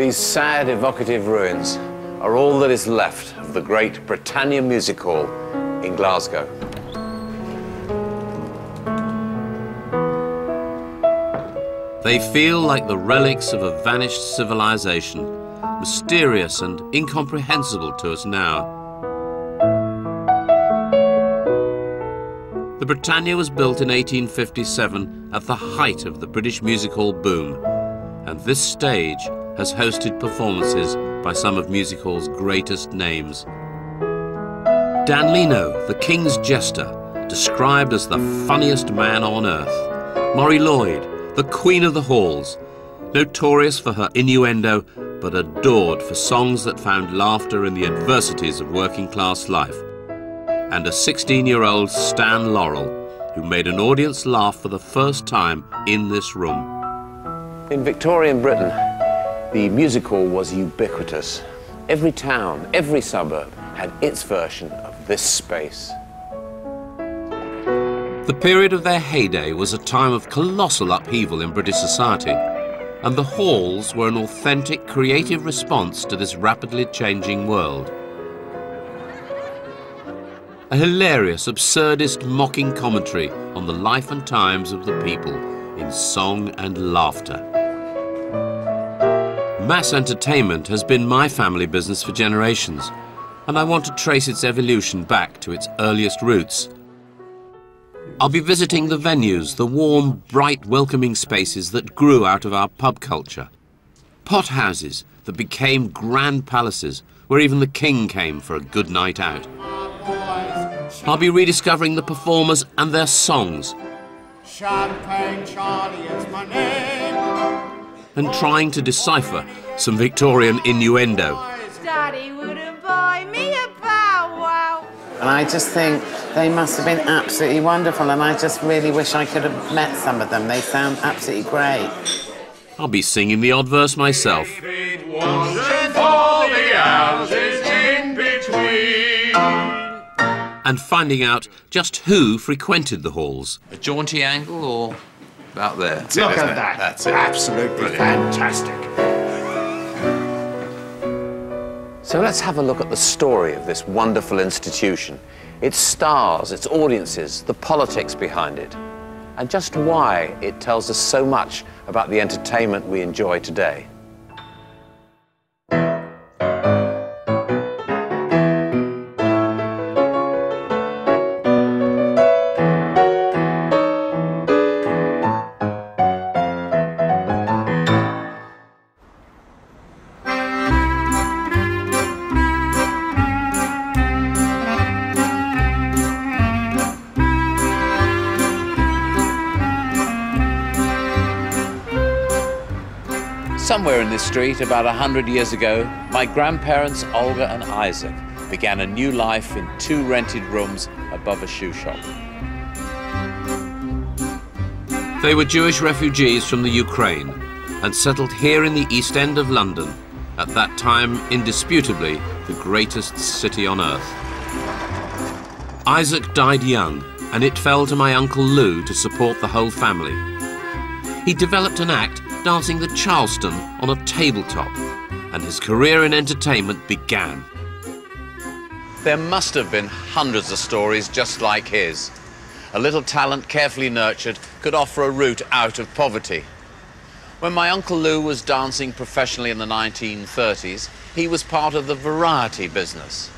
These sad, evocative ruins are all that is left of the great Britannia Music Hall in Glasgow. They feel like the relics of a vanished civilization, mysterious and incomprehensible to us now. The Britannia was built in 1857 at the height of the British music hall boom, and this stage has hosted performances by some of music hall's greatest names. Dan Leno, the King's Jester, described as the funniest man on earth. Marie Lloyd, the Queen of the Halls, notorious for her innuendo, but adored for songs that found laughter in the adversities of working-class life. And a 16-year-old Stan Laurel, who made an audience laugh for the first time in this room. In Victorian Britain, the music hall was ubiquitous. Every town, every suburb had its version of this space. The period of their heyday was a time of colossal upheaval in British society, and the halls were an authentic, creative response to this rapidly changing world. A hilarious, absurdist, mocking commentary on the life and times of the people in song and laughter. Mass entertainment has been my family business for generations, and I want to trace its evolution back to its earliest roots. I'll be visiting the venues, the warm, bright, welcoming spaces that grew out of our pub culture. Pot houses that became grand palaces where even the king came for a good night out. I'll be rediscovering the performers and their songs. Champagne Charlie is my name. And trying to decipher some Victorian innuendo. Daddy wouldn't buy me a Bow Wow. And I just think they must have been absolutely wonderful, and I just really wish I could have met some of them. They sound absolutely great. I'll be singing the odd verse myself. And finding out just who frequented the halls. A jaunty angle or about there? Look at that. That's it. Absolutely fantastic. So let's have a look at the story of this wonderful institution. Its stars, its audiences, the politics behind it, and just why it tells us so much about the entertainment we enjoy today. Somewhere in this street, about 100 years ago, my grandparents, Olga and Isaac, began a new life in 2 rented rooms above a shoe shop. They were Jewish refugees from the Ukraine and settled here in the East End of London, at that time indisputably the greatest city on earth. Isaac died young, and it fell to my Uncle Lou to support the whole family. He developed an act dancing the Charleston on a tabletop, and his career in entertainment began. There must have been hundreds of stories just like his. A little talent carefully nurtured could offer a route out of poverty. When my Uncle Lou was dancing professionally in the 1930s, he was part of the variety business.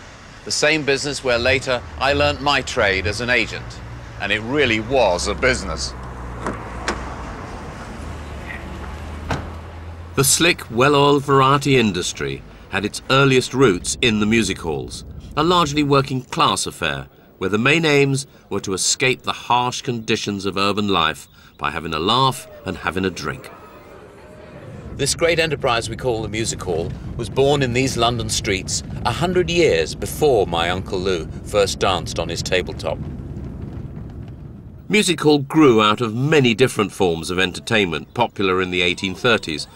The same business where later I learnt my trade as an agent. And it really was a business. The slick, well-oiled variety industry had its earliest roots in the music halls, a largely working-class affair, where the main aims were to escape the harsh conditions of urban life by having a laugh and having a drink. This great enterprise we call the music hall was born in these London streets 100 years before my Uncle Lou first danced on his tabletop. Music hall grew out of many different forms of entertainment popular in the 1830s,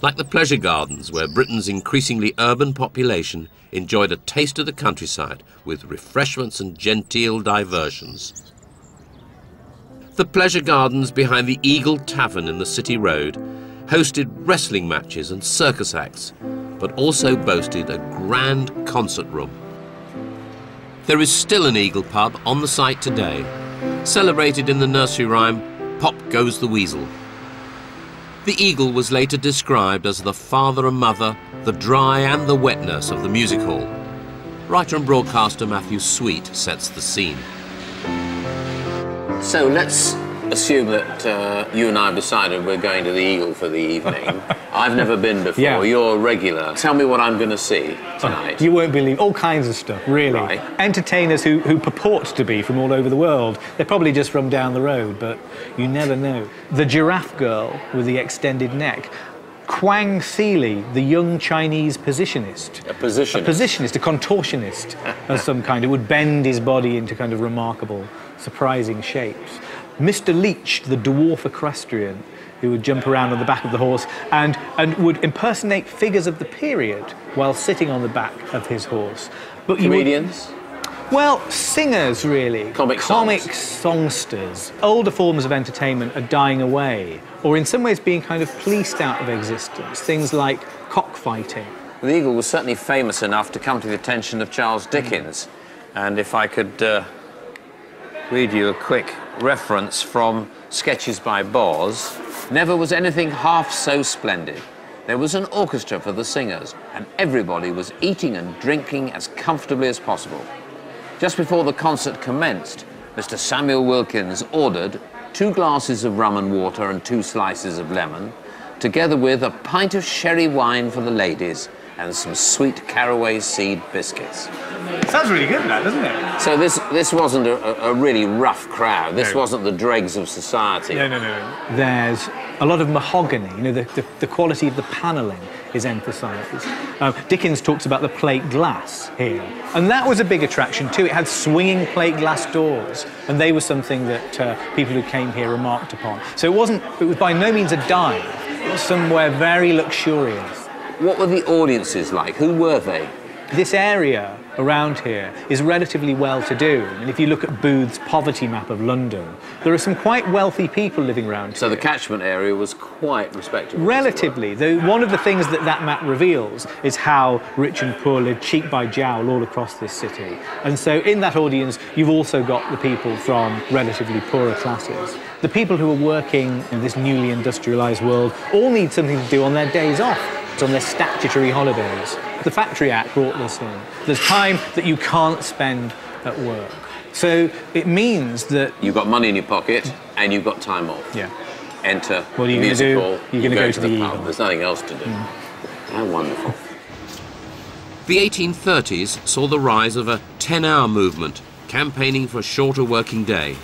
like the pleasure gardens, where Britain's increasingly urban population enjoyed a taste of the countryside with refreshments and genteel diversions. The pleasure gardens behind the Eagle Tavern in the City Road hosted wrestling matches and circus acts, but also boasted a grand concert room. There is still an Eagle pub on the site today, celebrated in the nursery rhyme, "Pop Goes the Weasel." The Eagle was later described as the father and mother, the dry and the wetness of the music hall. Writer and broadcaster Matthew Sweet sets the scene. So let's assume that you and I have decided we're going to the Eagle for the evening. I've never been before. Yeah. You're a regular. Tell me what I'm going to see tonight. You won't believe all kinds of stuff, really. Right. Entertainers who purport to be from all over the world. They're probably just from down the road, but you never know. The giraffe girl with the extended neck. Kwang Seeley, the young Chinese positionist. A positionist? A positionist, a contortionist of some kind, who would bend his body into kind of remarkable, surprising shapes. Mr. Leach, the dwarf equestrian, who would jump around on the back of the horse and would impersonate figures of the period while sitting on the back of his horse. But Comedians? Well, singers, really. Comic songsters. Older forms of entertainment are dying away, or in some ways being kind of fleeced out of existence. Things like cockfighting. The Eagle was certainly famous enough to come to the attention of Charles Dickens. And if I could read you a quick reference from Sketches by Boz. Never was anything half so splendid. There was an orchestra for the singers, and everybody was eating and drinking as comfortably as possible. Just before the concert commenced, Mr. Samuel Wilkins ordered 2 glasses of rum and water and 2 slices of lemon, together with a pint of sherry wine for the ladies and some sweet caraway seed biscuits. Sounds really good, that, doesn't it? So this wasn't a really rough crowd. This wasn't the dregs of society. No. There's a lot of mahogany. You know, the quality of the panelling is emphasised. Dickens talks about the plate glass here, and that was a big attraction too. It had swinging plate glass doors, and they were something that people who came here remarked upon. So it was by no means a dive. It was somewhere very luxurious. What were the audiences like? Who were they? This area around here is relatively well-to-do. And if you look at Booth's poverty map of London, there are some quite wealthy people living around here. So the catchment area was quite respectable. Relatively. One of the things that map reveals is how rich and poor live cheek by jowl all across this city. And so in that audience, you've also got the people from relatively poorer classes. The people who are working in this newly industrialised world all need something to do on their days off, on their statutory holidays. The Factory Act brought this in. There's time that you can't spend at work. So it means that... You've got money in your pocket and you've got time off. Yeah. Enter what are you music gonna hall, do? You're going to go to the pub. Eagle. There's nothing else to do. How wonderful. The 1830s saw the rise of a 10-hour movement, campaigning for a shorter working day,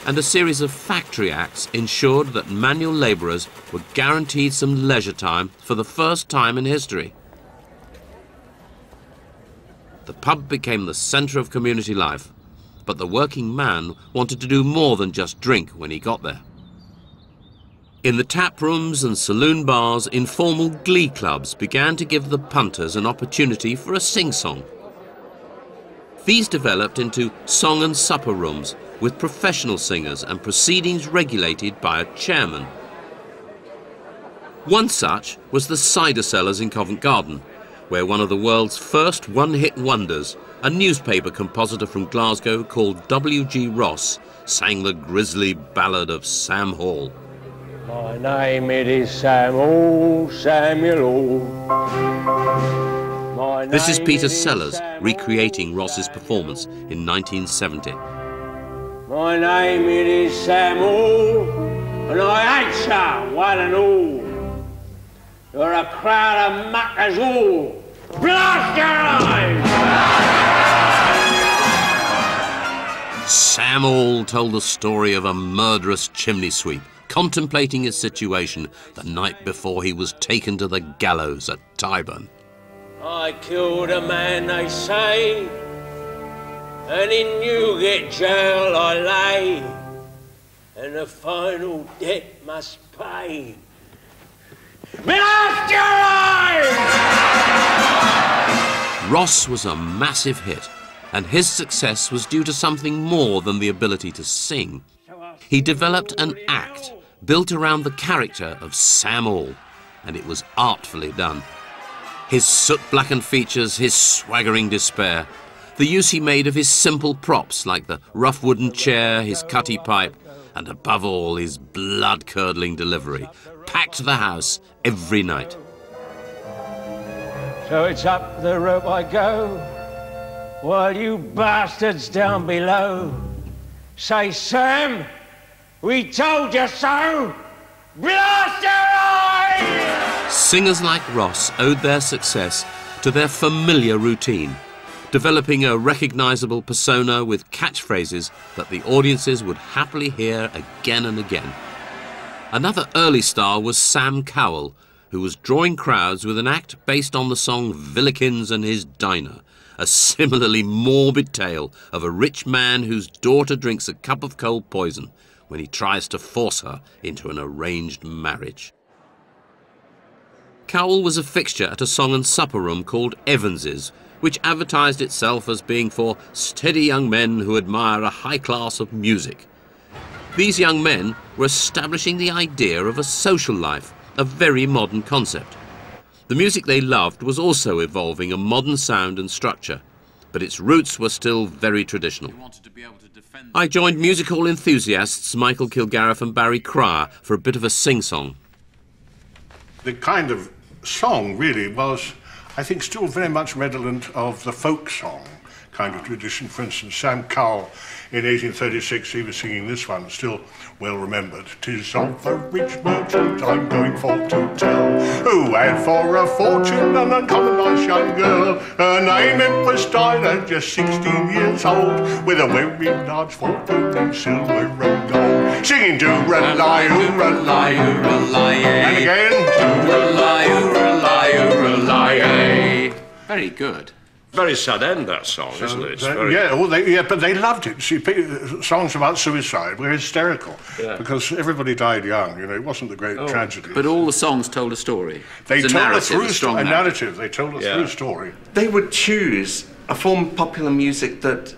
and a series of factory acts ensured that manual labourers were guaranteed some leisure time for the first time in history. The pub became the centre of community life, but the working man wanted to do more than just drink when he got there. In the tap rooms and saloon bars, informal glee clubs began to give the punters an opportunity for a sing-song. These developed into song and supper rooms with professional singers and proceedings regulated by a chairman. One such was the Cider Cellars in Covent Garden, where one of the world's first one-hit wonders, a newspaper compositor from Glasgow called W.G. Ross, sang the grisly ballad of Sam Hall. My name it is Sam Hall, Samuel Hall. This is Peter Sellers recreating Ross's performance in 1970. My name it is Sam Hall, and I answer one and all. You're a crowd of muckers all. Blast your eyes! Sam Hall told the story of a murderous chimney sweep contemplating his situation the night before he was taken to the gallows at Tyburn. I killed a man, they say, and in Newgate jail I lay, and the final debt must pay. Blast your eyes! Ross was a massive hit, and his success was due to something more than the ability to sing. He developed an act built around the character of Sam Hall, and it was artfully done. His soot-blackened features, his swaggering despair, the use he made of his simple props like the rough wooden chair, his cutty pipe, and above all his blood-curdling delivery, packed the house every night. So it's up the rope I go, while you bastards down below say, Sam, we told you so! Blast your eyes! Singers like Ross owed their success to their familiar routine, developing a recognisable persona with catchphrases that the audiences would happily hear again and again. Another early star was Sam Cowell, who was drawing crowds with an act based on the song Villikins and His Diner, a similarly morbid tale of a rich man whose daughter drinks a cup of cold poison when he tries to force her into an arranged marriage. Cowell was a fixture at a song and supper room called Evans's, which advertised itself as being for steady young men who admire a high class of music. These young men were establishing the idea of a social life, a very modern concept. The music they loved was also evolving a modern sound and structure, but its roots were still very traditional. I joined music hall enthusiasts Michael Kilgarriff and Barry Cryer for a bit of a sing-song. The kind of song really was, I think, still very much redolent of the folk song kind of tradition. For instance, Sam Cowell in 1836, he was singing this one, still well remembered. "'Tis of a rich merchant I'm going for to tell, who had for a fortune an uncommon nice young girl. Her name it was Dinah, just 16 years old, with a very large fortune in silver and gold." Singing do-ra-lie, oo-ra-lie, oo-ra-lie, and again do-ra-lie, oo-ra-lie, oo-ra-lie. Very good. Very sad end, that song, isn't it? Yeah, but they loved it. See, songs about suicide were hysterical because everybody died young. You know, it wasn't the great tragedy. But all the songs told a story. They told a strong narrative. They told a true story. They would choose a form of popular music that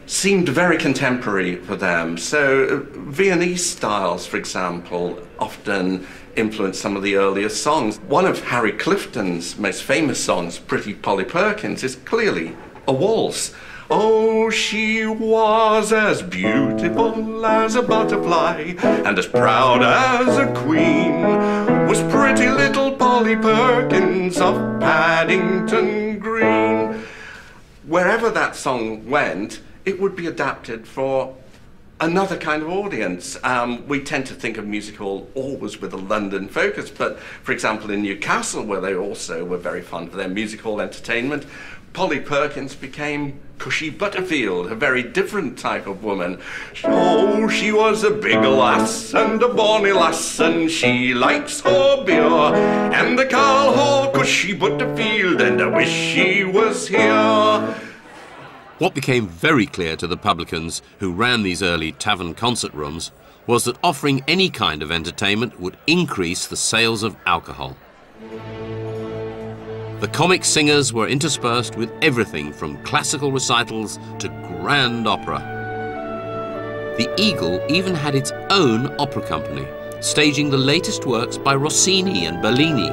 seemed very contemporary for them. So Viennese styles, for example, often influenced some of the earlier songs. One of Harry Clifton's most famous songs, Pretty Polly Perkins, is clearly a waltz. Oh, she was as beautiful as a butterfly and as proud as a queen, was pretty little Polly Perkins of Paddington Green. Wherever that song went, it would be adapted for another kind of audience. We tend to think of music hall always with a London focus, but for example in Newcastle, where they also were very fond of their music hall entertainment, Polly Perkins became Cushy Butterfield, a very different type of woman. Oh, she was a big lass and a bonny lass, and she likes her beer, and they call her Cushy Butterfield, and I wish she was here. What became very clear to the publicans who ran these early tavern concert rooms was that offering any kind of entertainment would increase the sales of alcohol. The comic singers were interspersed with everything from classical recitals to grand opera. The Eagle even had its own opera company, staging the latest works by Rossini and Bellini.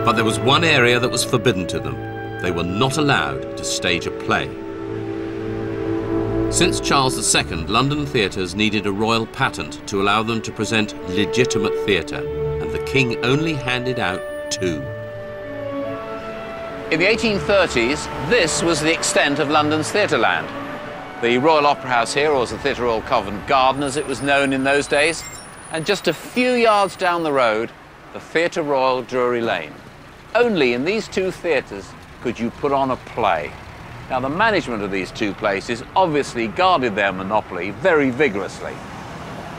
But there was one area that was forbidden to them. They were not allowed to stage a play. Since Charles II, London theatres needed a royal patent to allow them to present legitimate theatre, and the King only handed out 2. In the 1830s, this was the extent of London's theatreland. The Royal Opera House here, or the Theatre Royal Covent Garden as it was known in those days, and just a few yards down the road, the Theatre Royal Drury Lane. Only in these 2 theatres could you put on a play. Now, the management of these 2 places obviously guarded their monopoly very vigorously.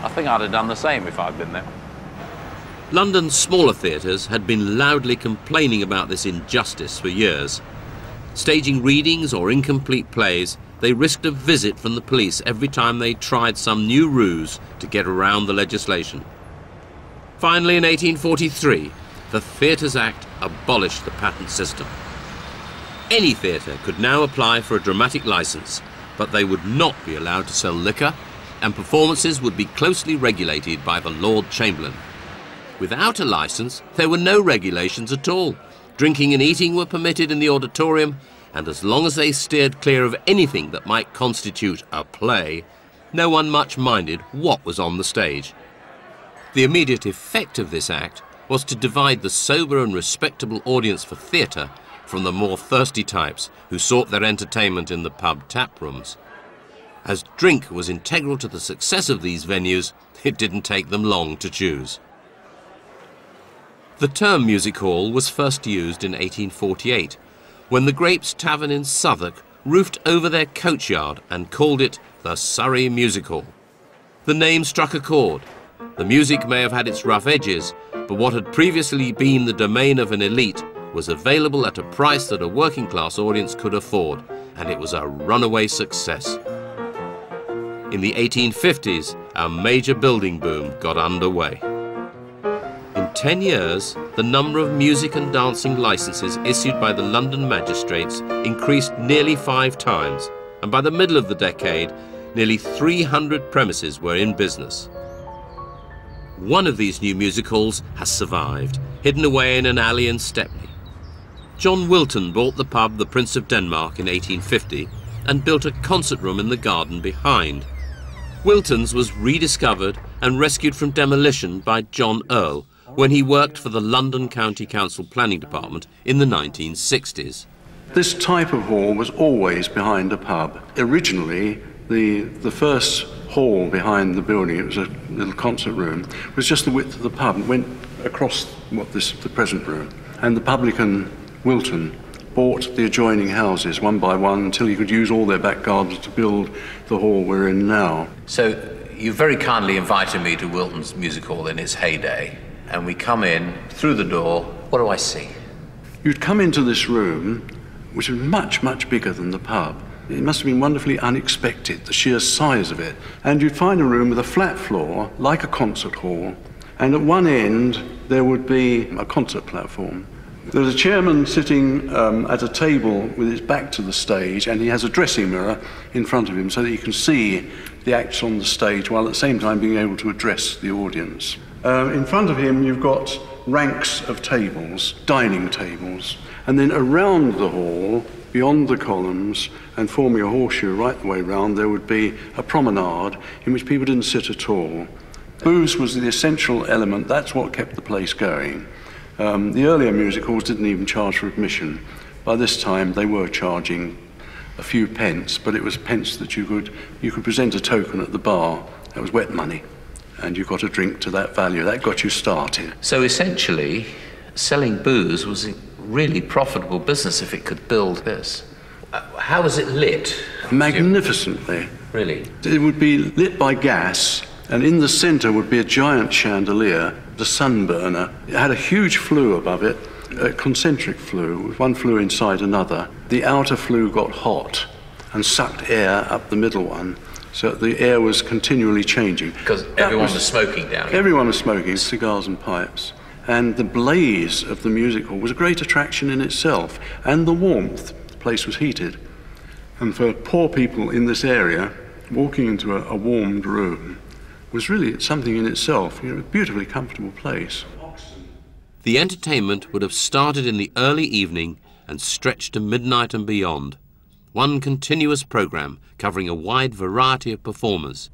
I think I'd have done the same if I'd been there. London's smaller theatres had been loudly complaining about this injustice for years. Staging readings or incomplete plays, they risked a visit from the police every time they tried some new ruse to get around the legislation. Finally, in 1843, the Theatres Act abolished the patent system. Any theatre could now apply for a dramatic licence, but they would not be allowed to sell liquor, and performances would be closely regulated by the Lord Chamberlain. Without a licence, there were no regulations at all. Drinking and eating were permitted in the auditorium, and as long as they steered clear of anything that might constitute a play, no one much minded what was on the stage. The immediate effect of this act was to divide the sober and respectable audience for theatre from the more thirsty types who sought their entertainment in the pub tap rooms. As drink was integral to the success of these venues, it didn't take them long to choose. The term music hall was first used in 1848, when the Grapes Tavern in Southwark roofed over their coachyard and called it the Surrey Music Hall. The name struck a chord. The music may have had its rough edges, but what had previously been the domain of an elite was available at a price that a working class audience could afford, and it was a runaway success. In the 1850s, a major building boom got underway. In 10 years, the number of music and dancing licenses issued by the London magistrates increased nearly 5 times, and by the middle of the decade, nearly 300 premises were in business. One of these new music halls has survived, hidden away in an alley in Stepney. John Wilton bought the pub The Prince of Denmark in 1850 and built a concert room in the garden behind. Wilton's was rediscovered and rescued from demolition by John Earl when he worked for the London County Council Planning Department in the 1960s. This type of hall was always behind a pub. Originally, the first hall behind the building, it was a little concert room, was just the width of the pub. It went across the present room. And the publican Wilton bought the adjoining houses one by one until he could use all their back gardens to build the hall we're in now. So you very kindly invited me to Wilton's Music Hall in its heyday, and we come in through the door. What do I see? You'd come into this room, which was much, much bigger than the pub. It must have been wonderfully unexpected, the sheer size of it. And you'd find a room with a flat floor, like a concert hall, and at one end there would be a concert platform. There was a chairman sitting at a table with his back to the stage, and he has a dressing mirror in front of him so that he can see the acts on the stage while at the same time being able to address the audience. In front of him you've got ranks of tables, dining tables, and then around the hall, beyond the columns and forming a horseshoe right the way round, there would be a promenade in which people didn't sit at all. Booze was the essential element. That's what kept the place going. The earlier music halls didn't even charge for admission. By this time they were charging a few pence, but it was pence that you could present a token at the bar. That was wet money, and you got a drink to that value. That got you started. So essentially, selling booze was a really profitable business if it could build this. How was it lit? Magnificently. Really? It would be lit by gas, and in the centre would be a giant chandelier, the sun burner. It had a huge flue above it, a concentric flue, one flue inside another. The outer flue got hot and sucked air up the middle one, so the air was continually changing. Because everyone was smoking down here. Everyone was smoking cigars and pipes. And the blaze of the music hall was a great attraction in itself, and the warmth. The place was heated. And for poor people in this area, walking into a warmed room was really something in itself, a beautifully comfortable place. The entertainment would have started in the early evening and stretched to midnight and beyond. One continuous programme covering a wide variety of performers.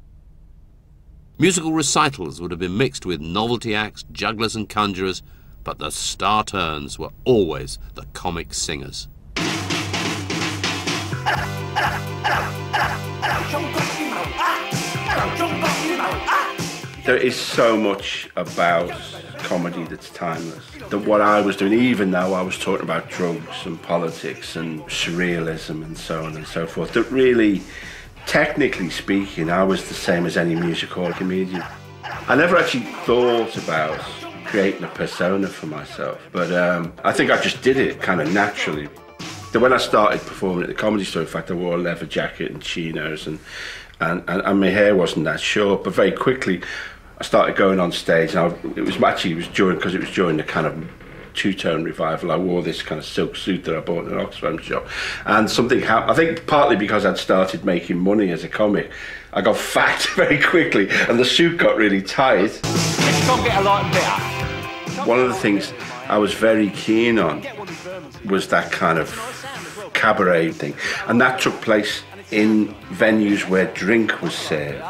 Musical recitals would have been mixed with novelty acts, jugglers and conjurers, but the star turns were always the comic singers. There is so much about comedy that's timeless. That what I was doing, even though I was talking about drugs and politics and surrealism and so on and so forth, that really, technically speaking, I was the same as any music hall comedian. I never actually thought about creating a persona for myself, but I think I just did it kind of naturally. When I started performing at the Comedy Store, in fact, I wore a leather jacket and chinos, and my hair wasn't that short, but very quickly I started going on stage, and it was during the kind of two-tone revival. I wore this kind of silk suit that I bought in an Oxfam shop, and something happened. I think partly because I'd started making money as a comic, I got fat very quickly, and the suit got really tight. Let's go get a light and bitter. One of the things I was very keen on was that kind of cabaret thing, and that took place in venues where drink was served.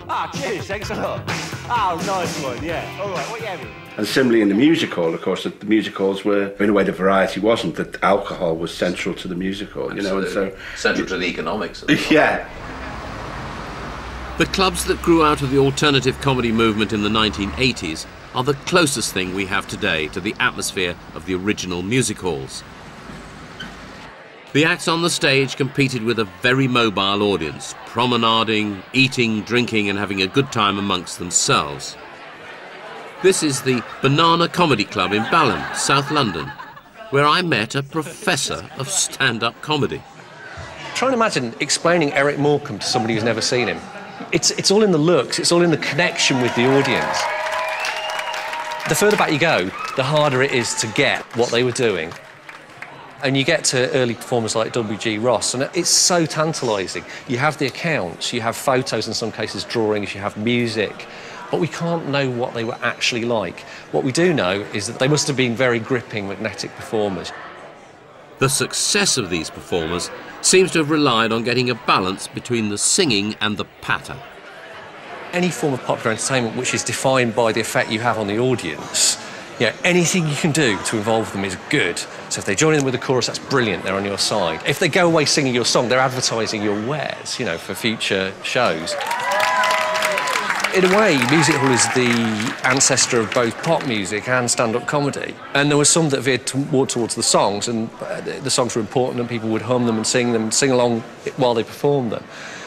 Ah, cheers, thanks a lot. Oh, nice one, yeah. All right, what are you having? And similarly in the music hall, of course, the music halls were, in a way, the variety wasn't, that alcohol was central to the music hall, you know, and so... Central to the economics. Yeah. The clubs that grew out of the alternative comedy movement in the 1980s are the closest thing we have today to the atmosphere of the original music halls. The acts on the stage competed with a very mobile audience, promenading, eating, drinking and having a good time amongst themselves. This is the Banana Comedy Club in Balham, South London, where I met a professor of stand-up comedy. Try and imagine explaining Eric Morecambe to somebody who's never seen him. It's all in the looks, it's all in the connection with the audience. The further back you go, the harder it is to get what they were doing. And you get to early performers like W.G. Ross, and it's so tantalising. You have the accounts, you have photos, in some cases drawings, you have music, but we can't know what they were actually like. What we do know is that they must have been very gripping, magnetic performers. The success of these performers seems to have relied on getting a balance between the singing and the patter. Any form of popular entertainment which is defined by the effect you have on the audience, you know, anything you can do to involve them is good. So if they join in with the chorus, that's brilliant, they're on your side. If they go away singing your song, they're advertising your wares, you know, for future shows. In a way, music hall is the ancestor of both pop music and stand-up comedy. And there were some that veered more towards the songs, and the songs were important and people would hum them and sing along while they performed them.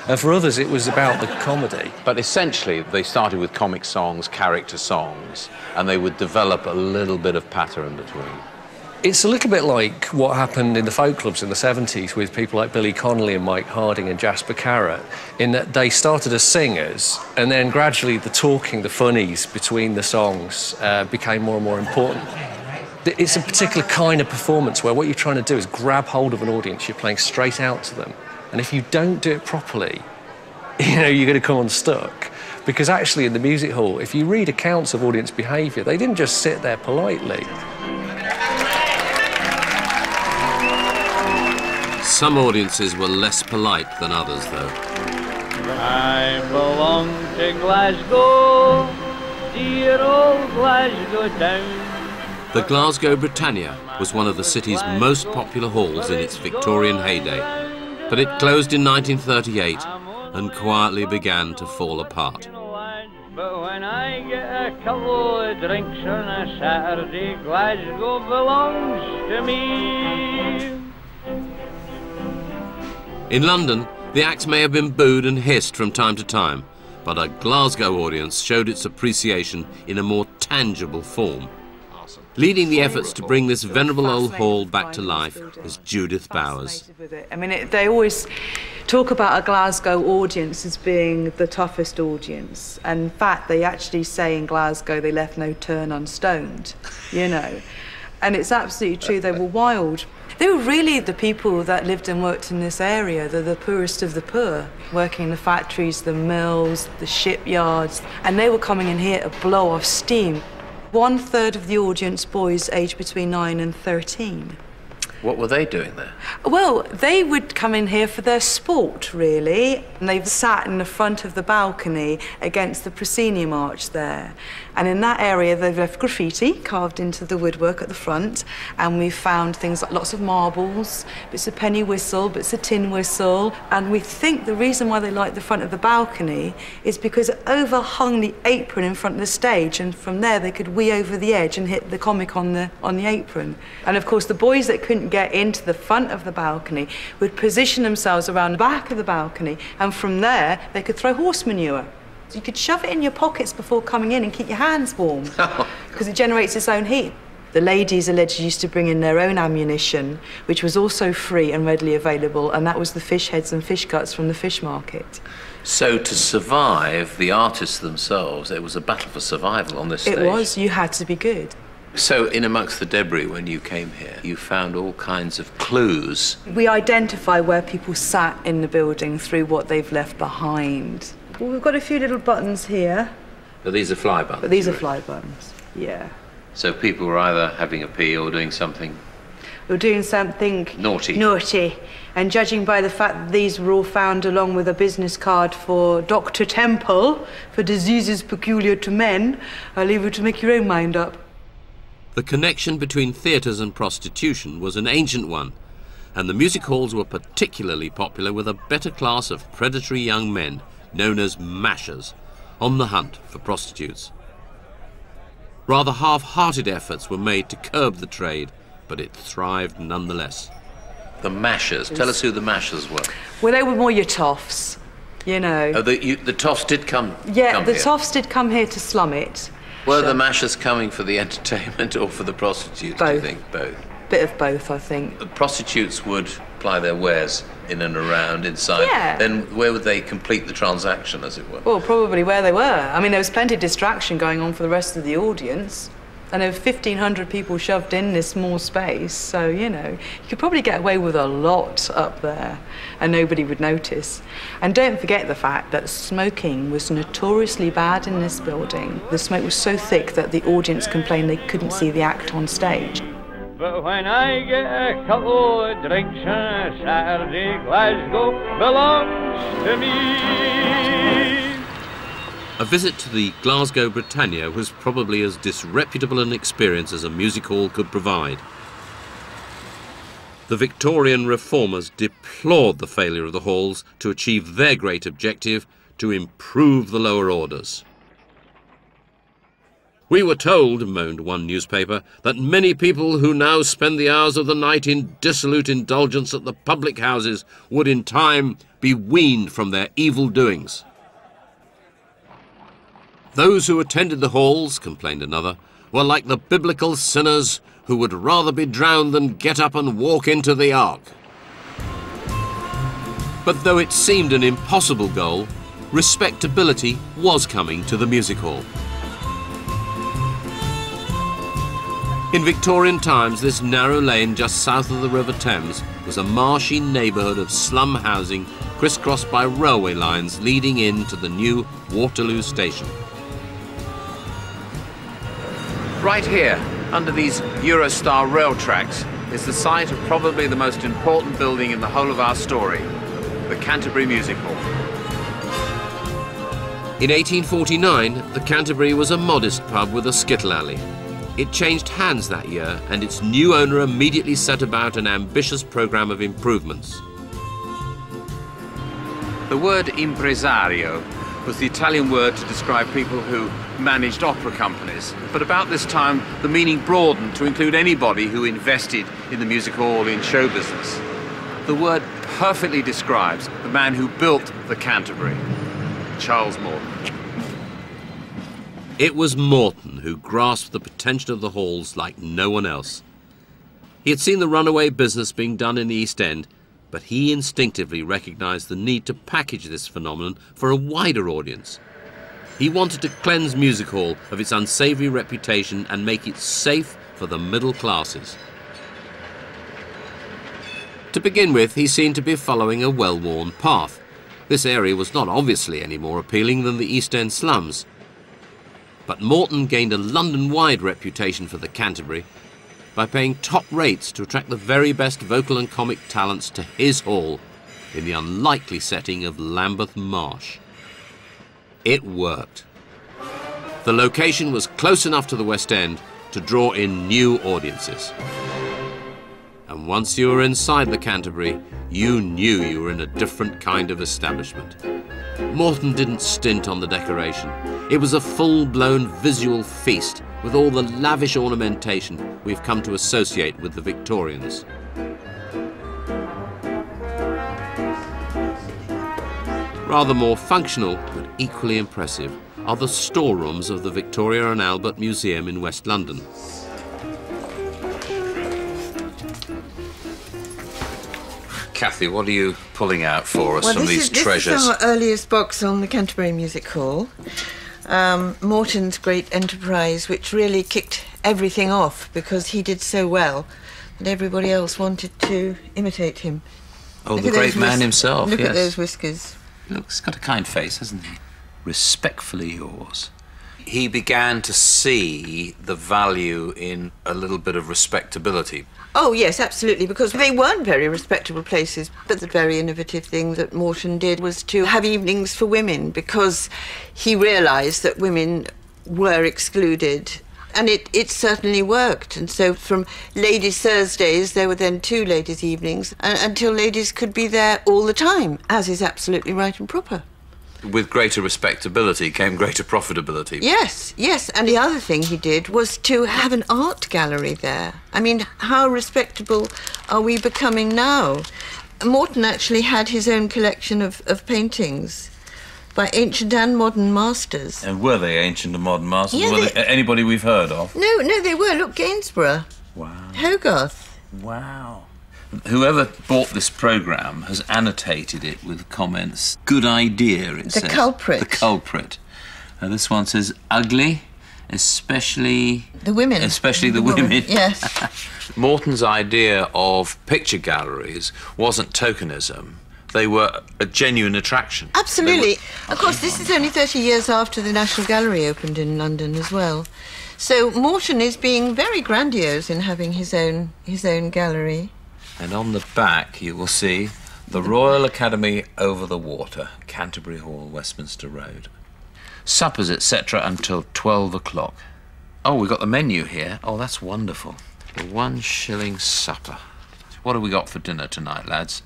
And for others, it was about the comedy. But essentially, they started with comic songs, character songs, and they would develop a little bit of patter in between. It's a little bit like what happened in the folk clubs in the 70s with people like Billy Connolly and Mike Harding and Jasper Carrott, in that they started as singers, and then gradually the talking, the funnies between the songs became more and more important. It's a particular kind of performance where what you're trying to do is grab hold of an audience, you're playing straight out to them. And if you don't do it properly, you know, you're going to come unstuck. Because actually in the music hall, if you read accounts of audience behaviour, they didn't just sit there politely. Some audiences were less polite than others, though. I belong to Glasgow, dear old Glasgow town. The Glasgow Britannia was one of the city's most popular halls in its Victorian heyday, but it closed in 1938 and quietly began to fall apart. But when I get a couple of drinks on a Saturday, Glasgow belongs to me. In London, the acts may have been booed and hissed from time to time, but a Glasgow audience showed its appreciation in a more tangible form. Leading the efforts to bring this venerable old hall back to life is Judith Bowers. I mean, they always talk about a Glasgow audience as being the toughest audience. And in fact, they actually say in Glasgow they left no turn unstoned, you know. And it's absolutely true, they were wild. They were really the people that lived and worked in this area. They're the poorest of the poor, working in the factories, the mills, the shipyards. And they were coming in here to blow off steam. 1/3 of the audience, boys aged between 9 and 13. What were they doing there? Well, they would come in here for their sport, really. And they've sat in the front of the balcony against the proscenium arch there. And in that area, they've left graffiti carved into the woodwork at the front. And we found things like lots of marbles, bits of penny whistle, bits of tin whistle. And we think the reason why they liked the front of the balcony is because it overhung the apron in front of the stage. And from there, they could wee over the edge and hit the comic on the apron. And of course, the boys that couldn't get into the front of the balcony would position themselves around the back of the balcony, and from there they could throw horse manure. You could shove it in your pockets before coming in and keep your hands warm, because it generates its own heat. The ladies allegedly used to bring in their own ammunition, which was also free and readily available, and that was the fish heads and fish guts from the fish market. So to survive, the artists themselves, it was a battle for survival on this stage. It was. You had to be good. So in amongst the debris when you came here, you found all kinds of clues. We identify where people sat in the building through what they've left behind. Well, we've got a few little buttons here. But these are fly buttons? But these are fly buttons, yeah. So people were either having a pee or doing something Or doing something naughty. And judging by the fact that these were all found along with a business card for Dr. Temple for diseases peculiar to men, I'll leave you to make your own mind up. The connection between theatres and prostitution was an ancient one, and the music halls were particularly popular with a better class of predatory young men, known as mashers, on the hunt for prostitutes. Rather half-hearted efforts were made to curb the trade, but it thrived nonetheless. The mashers. Tell us who the mashers were. Well, they were more your toffs, you know. Oh, the toffs did come. Yeah, come the here. toffs did come here to slum it. Were the mashers coming for the entertainment or for the prostitutes? Both. Do you think both? Bit of both, I think. The prostitutes would ply their wares in and around inside. Yeah. Then where would they complete the transaction, as it were? Well, probably where they were. I mean, there was plenty of distraction going on for the rest of the audience. And there were 1,500 people shoved in this small space, so, you know, you could probably get away with a lot up there, and nobody would notice. And don't forget the fact that smoking was notoriously bad in this building. The smoke was so thick that the audience complained they couldn't see the act on stage. But when I get a couple of drinks on a Saturday, Glasgow belongs to me. A visit to the Glasgow Britannia was probably as disreputable an experience as a music hall could provide. The Victorian reformers deplored the failure of the halls to achieve their great objective, to improve the lower orders. "We were told," moaned one newspaper, "that many people who now spend the hours of the night in dissolute indulgence at the public houses would in time be weaned from their evil doings." "Those who attended the halls," complained another, "were like the biblical sinners who would rather be drowned than get up and walk into the ark." But though it seemed an impossible goal, respectability was coming to the music hall. In Victorian times, this narrow lane just south of the River Thames was a marshy neighbourhood of slum housing crisscrossed by railway lines leading in to the new Waterloo station. Right here, under these Eurostar rail tracks, is the site of probably the most important building in the whole of our story, the Canterbury Music Hall. In 1849, the Canterbury was a modest pub with a skittle alley. It changed hands that year, and its new owner immediately set about an ambitious programme of improvements. The word impresario was the Italian word to describe people who managed opera companies. But about this time, the meaning broadened to include anybody who invested in the music hall in show business. The word perfectly describes the man who built the Canterbury, Charles Morton. It was Morton who grasped the potential of the halls like no one else. He had seen the runaway business being done in the East End, but he instinctively recognised the need to package this phenomenon for a wider audience. He wanted to cleanse music hall of its unsavoury reputation and make it safe for the middle classes. To begin with, he seemed to be following a well-worn path. This area was not obviously any more appealing than the East End slums. But Morton gained a London-wide reputation for the Canterbury by paying top rates to attract the very best vocal and comic talents to his hall in the unlikely setting of Lambeth Marsh. It worked. The location was close enough to the West End to draw in new audiences. And once you were inside the Canterbury, you knew you were in a different kind of establishment. Morton didn't stint on the decoration. It was a full-blown visual feast with all the lavish ornamentation we've come to associate with the Victorians. Rather more functional, but equally impressive, are the storerooms of the Victoria and Albert Museum in West London. Kathy, what are you pulling out for us from these treasures? This is our earliest box on the Canterbury Music Hall. Morton's great enterprise, which really kicked everything off because he did so well that everybody else wanted to imitate him. Oh, the great man himself, Look yes. at those whiskers. Look, he's got a kind face, hasn't he? Respectfully yours. he began to see the value in a little bit of respectability. Oh, yes, absolutely, because they weren't very respectable places. But the very innovative thing that Morton did was to have evenings for women, because he realised that women were excluded. And it certainly worked. And so from Ladies' Thursdays, there were then 2 ladies' evenings, until ladies could be there all the time, as is absolutely right and proper. With greater respectability came greater profitability. Yes, yes. And the other thing he did was to have an art gallery there. I mean, how respectable are we becoming now? Morton actually had his own collection of paintings by ancient and modern masters. And were they ancient and modern masters? Yeah, were they anybody we've heard of? No, they were. Look, Gainsborough. Wow. Hogarth. Wow. Whoever bought this programme has annotated it with comments. Good idea, it says. The culprit. The culprit. This one says, ugly, especially... The women. Especially the women. Yes. Morton's idea of picture galleries wasn't tokenism. They were a genuine attraction. Absolutely. Of course, this is only 30 years after the National Gallery opened in London as well. So Morton is being very grandiose in having his own gallery. And on the back, you will see the Royal Academy over the water, Canterbury Hall, Westminster Road. Suppers, etc., until 12 o'clock. Oh, we've got the menu here. Oh, that's wonderful. The 1 shilling supper. What have we got for dinner tonight, lads?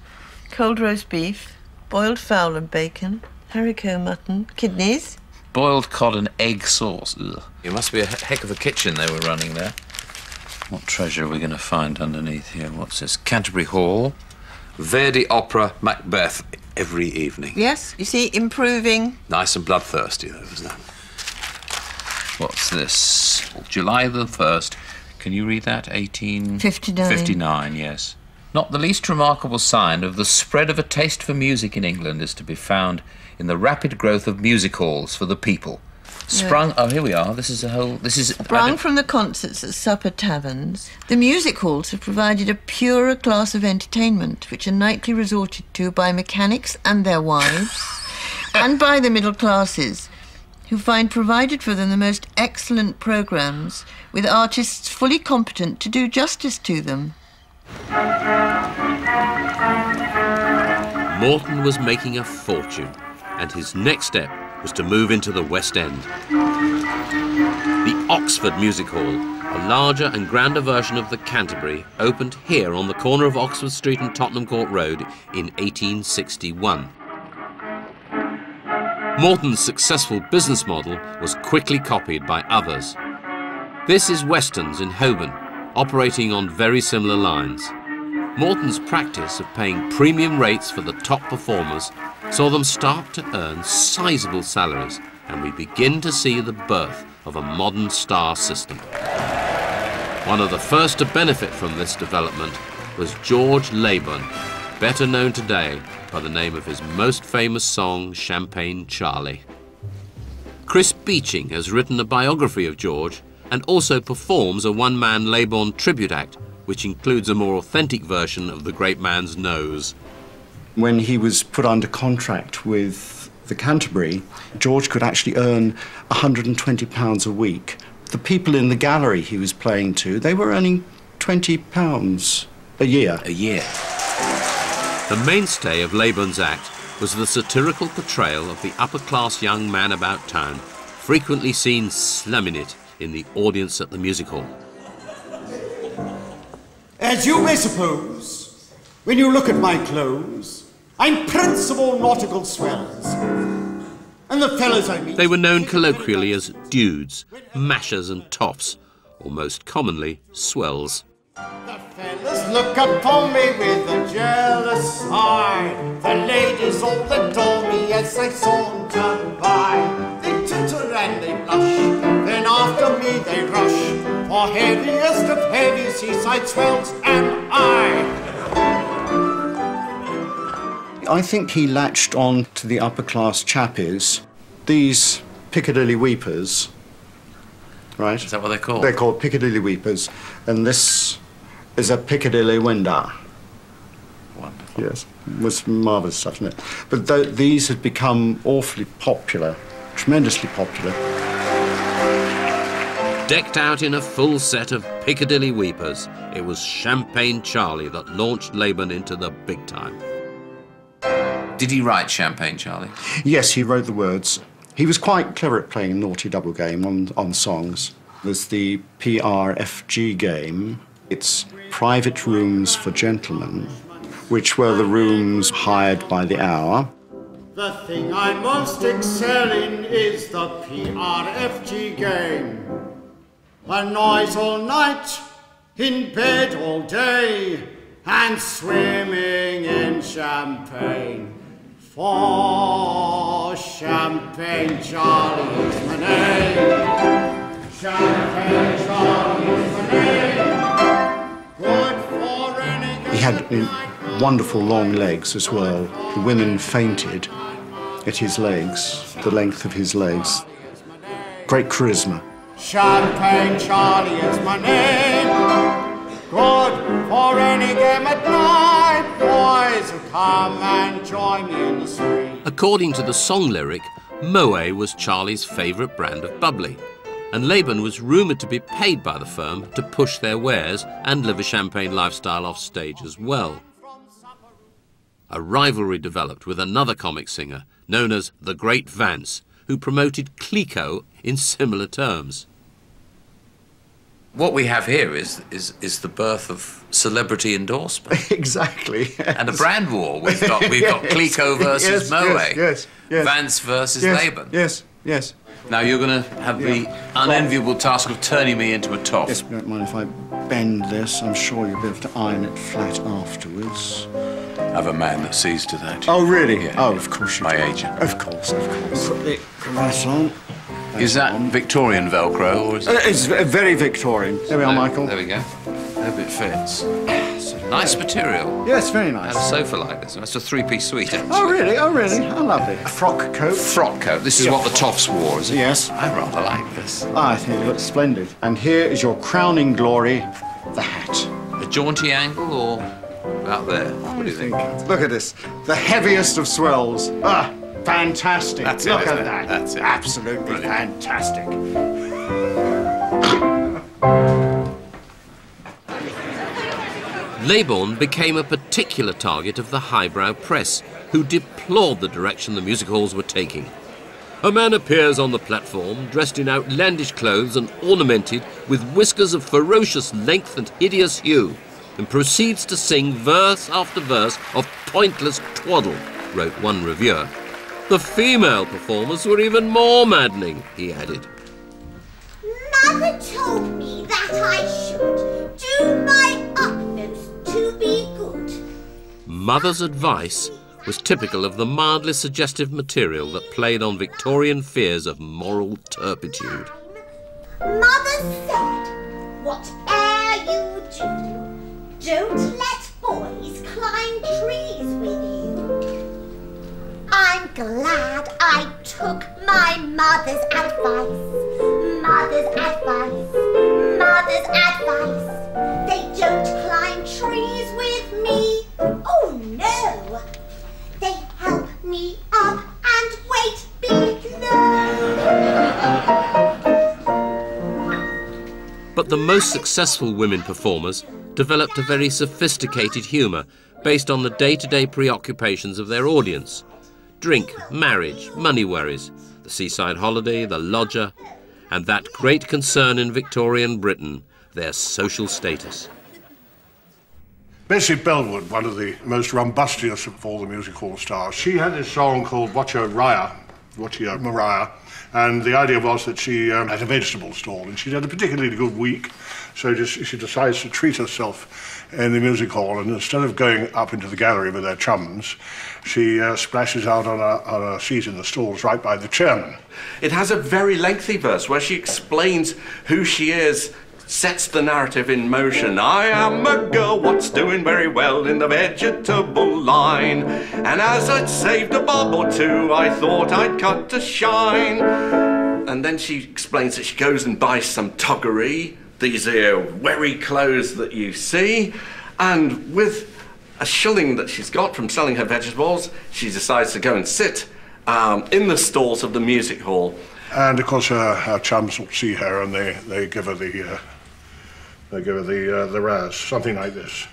Cold roast beef, boiled fowl and bacon, haricot mutton, kidneys. Boiled cod and egg sauce. Ugh. It must be a heck of a kitchen they were running there. What treasure are we going to find underneath here? What's this? Canterbury Hall, Verdi Opera, Macbeth every evening. Yes, you see, improving. Nice and bloodthirsty, though, isn't it? What's this? July the 1st. Can you read that? 1859. 59, yes. Not the least remarkable sign of the spread of a taste for music in England is to be found in the rapid growth of music halls for the people. Sprung, oh, here we are, this is Sprung from the concerts at supper taverns, the music halls have provided a purer class of entertainment, which are nightly resorted to by mechanics and their wives, and by the middle classes, who find provided for them the most excellent programmes, with artists fully competent to do justice to them. Morton was making a fortune, and his next step was to move into the West End. The Oxford Music Hall, a larger and grander version of the Canterbury, opened here on the corner of Oxford Street and Tottenham Court Road in 1861. Morton's successful business model was quickly copied by others. This is Weston's in Holborn, operating on very similar lines. Morton's practice of paying premium rates for the top performers saw them start to earn sizable salaries, and we begin to see the birth of a modern star system. One of the first to benefit from this development was George Leyburn, better known today by the name of his most famous song, Champagne Charlie. Chris Beeching has written a biography of George and also performs a one-man Leyburn tribute act, which includes a more authentic version of the great man's nose. When he was put under contract with the Canterbury, George could actually earn £120 a week. The people in the gallery he was playing to, they were earning £20 a year. A year. The mainstay of Leyburn's act was the satirical portrayal of the upper-class young man about town, frequently seen slumming it in the audience at the music hall. As you may suppose, when you look at my clothes, I'm Prince of all nautical swells. And the fellows I meet... They were known colloquially as dudes, mashers and toffs, or most commonly, swells. The fellas look upon me with a jealous eye. The ladies all adore me as I saunter by. They titter and they blush, then after me they rush. For heaviest of heavy seaside swells am I. I think he latched on to the upper-class chappies. These Piccadilly Weepers, right? Is that what they're called? They're called Piccadilly Weepers, and this is a Piccadilly window. Wonderful. Yes, it was marvellous stuff, isn't it? But these had become awfully popular, tremendously popular. Decked out in a full set of Piccadilly weepers, it was Champagne Charlie that launched Laban into the big time. Did he write Champagne Charlie? Yes, he wrote the words. He was quite clever at playing naughty double game on songs. There's the PRFG game. It's private rooms for gentlemen, which were the rooms hired by the hour. The thing I most excel in is the PRFG game. A noise all night, in bed all day, and swimming in champagne. For Champagne Charlie is my name. Champagne Charlie is my name. Good for any... He had wonderful long legs as well. The women fainted at his legs, the length of his legs. Great charisma. Champagne Charlie is my name. Good for any game at night. Boys who come and join me in the street. According to the song lyric, Moet was Charlie's favourite brand of bubbly, and Laban was rumoured to be paid by the firm to push their wares and live a champagne lifestyle off stage as well. A rivalry developed with another comic singer known as the Great Vance, who promoted Clicquot in similar terms. What we have here is the birth of celebrity endorsement. Exactly. Yes. And a brand war. We've got Clicquot versus Moet. Yes. Vance versus Laban. Yes. Now you're going to have the unenviable task of turning me into a toff. Yes, don't mind if I bend this. I'm sure you'll be able to iron it flat afterwards. I have a man that sees to that. Oh, really? Yeah. Oh, of course you do. My agent. Of course. Put the cravat on. Is that Victorian Velcro, or is it... It's very Victorian. There we are, Michael. There we go. Hope it fits. Nice material. Yes, very nice. I had a sofa like this. That's a three-piece suite, actually. Oh, really? How lovely. A frock coat. Frock coat. This is what the toffs wore, is it? Yes. I rather like this. I think it looks splendid. And here is your crowning glory, the hat. A jaunty angle, or out there? What do you think? Look at this. The heaviest of swells. Ah, fantastic. That's Look it, at isn't it? that. That's it. Absolutely fantastic. Laban became a particular target of the highbrow press, who deplored the direction the music halls were taking. A man appears on the platform, dressed in outlandish clothes and ornamented with whiskers of ferocious length and hideous hue, and proceeds to sing verse after verse of pointless twaddle, wrote one reviewer. The female performers were even more maddening, he added. Mother told me that I should do my utmost to be good. Mother's advice was typical of the mildly suggestive material that played on Victorian fears of moral turpitude. Mother said, whate'er you do, don't let boys climb trees with you. I'm glad I took my mother's advice. Mother's advice. Mother's advice. They don't climb trees with me. Oh no! They help me up and wait below. But the most successful women performers developed a very sophisticated humour based on the day-to-day preoccupations of their audience. Drink, marriage, money worries, the seaside holiday, the lodger, and that great concern in Victorian Britain, their social status. Bessie Bellwood, one of the most rumbustious of all the music hall stars, she had this song called Watcha Maria, and the idea was that she had a vegetable stall, and she'd had a particularly good week, so she decides to treat herself in the music hall, and instead of going up into the gallery with her chums, she splashes out on a seat in the stalls right by the chairman. It has a very lengthy verse where she explains who she is, sets the narrative in motion. I am a girl what's doing very well in the vegetable line, and as I'd saved a bob or two, I thought I'd cut to shine. And then she explains that she goes and buys some toggery, these here weary clothes that you see, and with a shilling that she's got from selling her vegetables, she decides to go and sit in the stalls of the music hall. And of course, her chums will see her, and they give her the razz, something like this.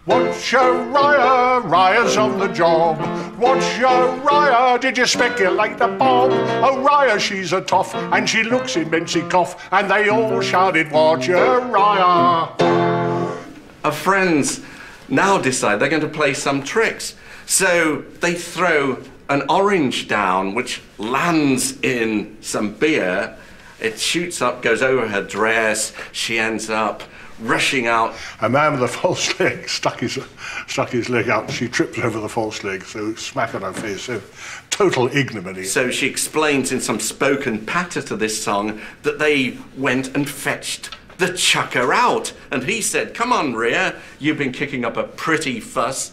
What's your Raya? Raya's on the job. What's your Raya? Did you speculate the bomb? Oh, Raya, she's a toff, and she looks immensely cough, and they all shouted, what's your Raya? Our friends now decide they're going to play some tricks. So they throw an orange down, which lands in some beer. It shoots up, goes over her dress. She ends up rushing out. A man with a false leg stuck his leg out. She trips over the false leg, so smack on her face. So total ignominy. So she explains in some spoken patter to this song that they went and fetched the chucker out. And he said, come on, Rhea, you've been kicking up a pretty fuss.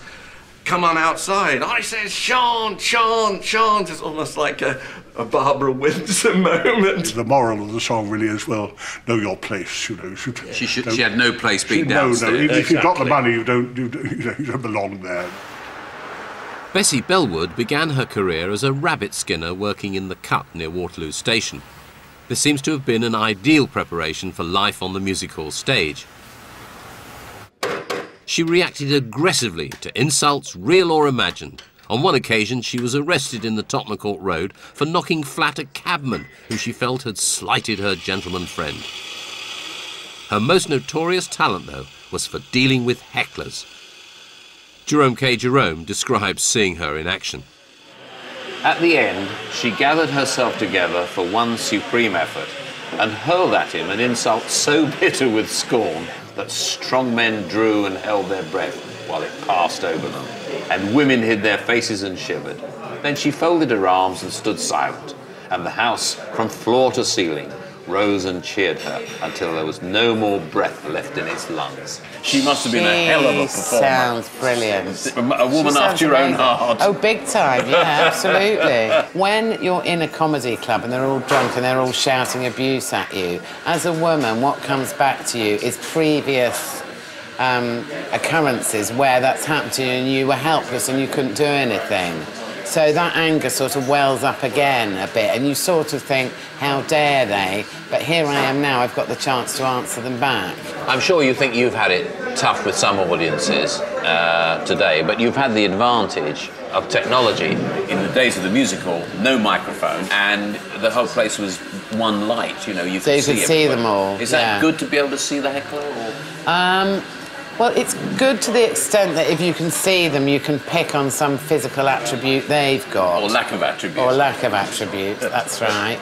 Come on outside. I said, Sean. It's almost like a Barbara Windsor moment. The moral of the song really is, well, know your place, you know. She had no place being downstairs. No, if you've got the money, you don't belong there. Bessie Bellwood began her career as a rabbit skinner working in the Cut near Waterloo Station. This seems to have been an ideal preparation for life on the music hall stage. She reacted aggressively to insults, real or imagined. On one occasion, she was arrested in the Tottenham Court Road for knocking flat a cabman who she felt had slighted her gentleman friend. Her most notorious talent, though, was for dealing with hecklers. Jerome K. Jerome describes seeing her in action. At the end, she gathered herself together for one supreme effort and hurled at him an insult so bitter with scorn that strong men drew and held their breath while it passed over them, and women hid their faces and shivered. Then she folded her arms and stood silent, and the house, from floor to ceiling, rose and cheered her until there was no more breath left in its lungs. She must have been a hell of a performer. Sounds brilliant. A woman after your own heart. Oh, big time, yeah, absolutely. When you're in a comedy club and they're all drunk and they're all shouting abuse at you, as a woman, what comes back to you is previous occurrences where that's happened to you and you were helpless and you couldn't do anything. So that anger sort of wells up again a bit, and you sort of think, how dare they? But here I am now, I've got the chance to answer them back. I'm sure you think you've had it tough with some audiences today, but you've had the advantage of technology. In the days of the musical, no microphone, and the whole place was one light, you know, you could see them all. Is that good to be able to see the heckler? Or? Well, it's good to the extent that if you can see them, you can pick on some physical attribute they've got. Or lack of attribute. Or lack of attribute, that's right.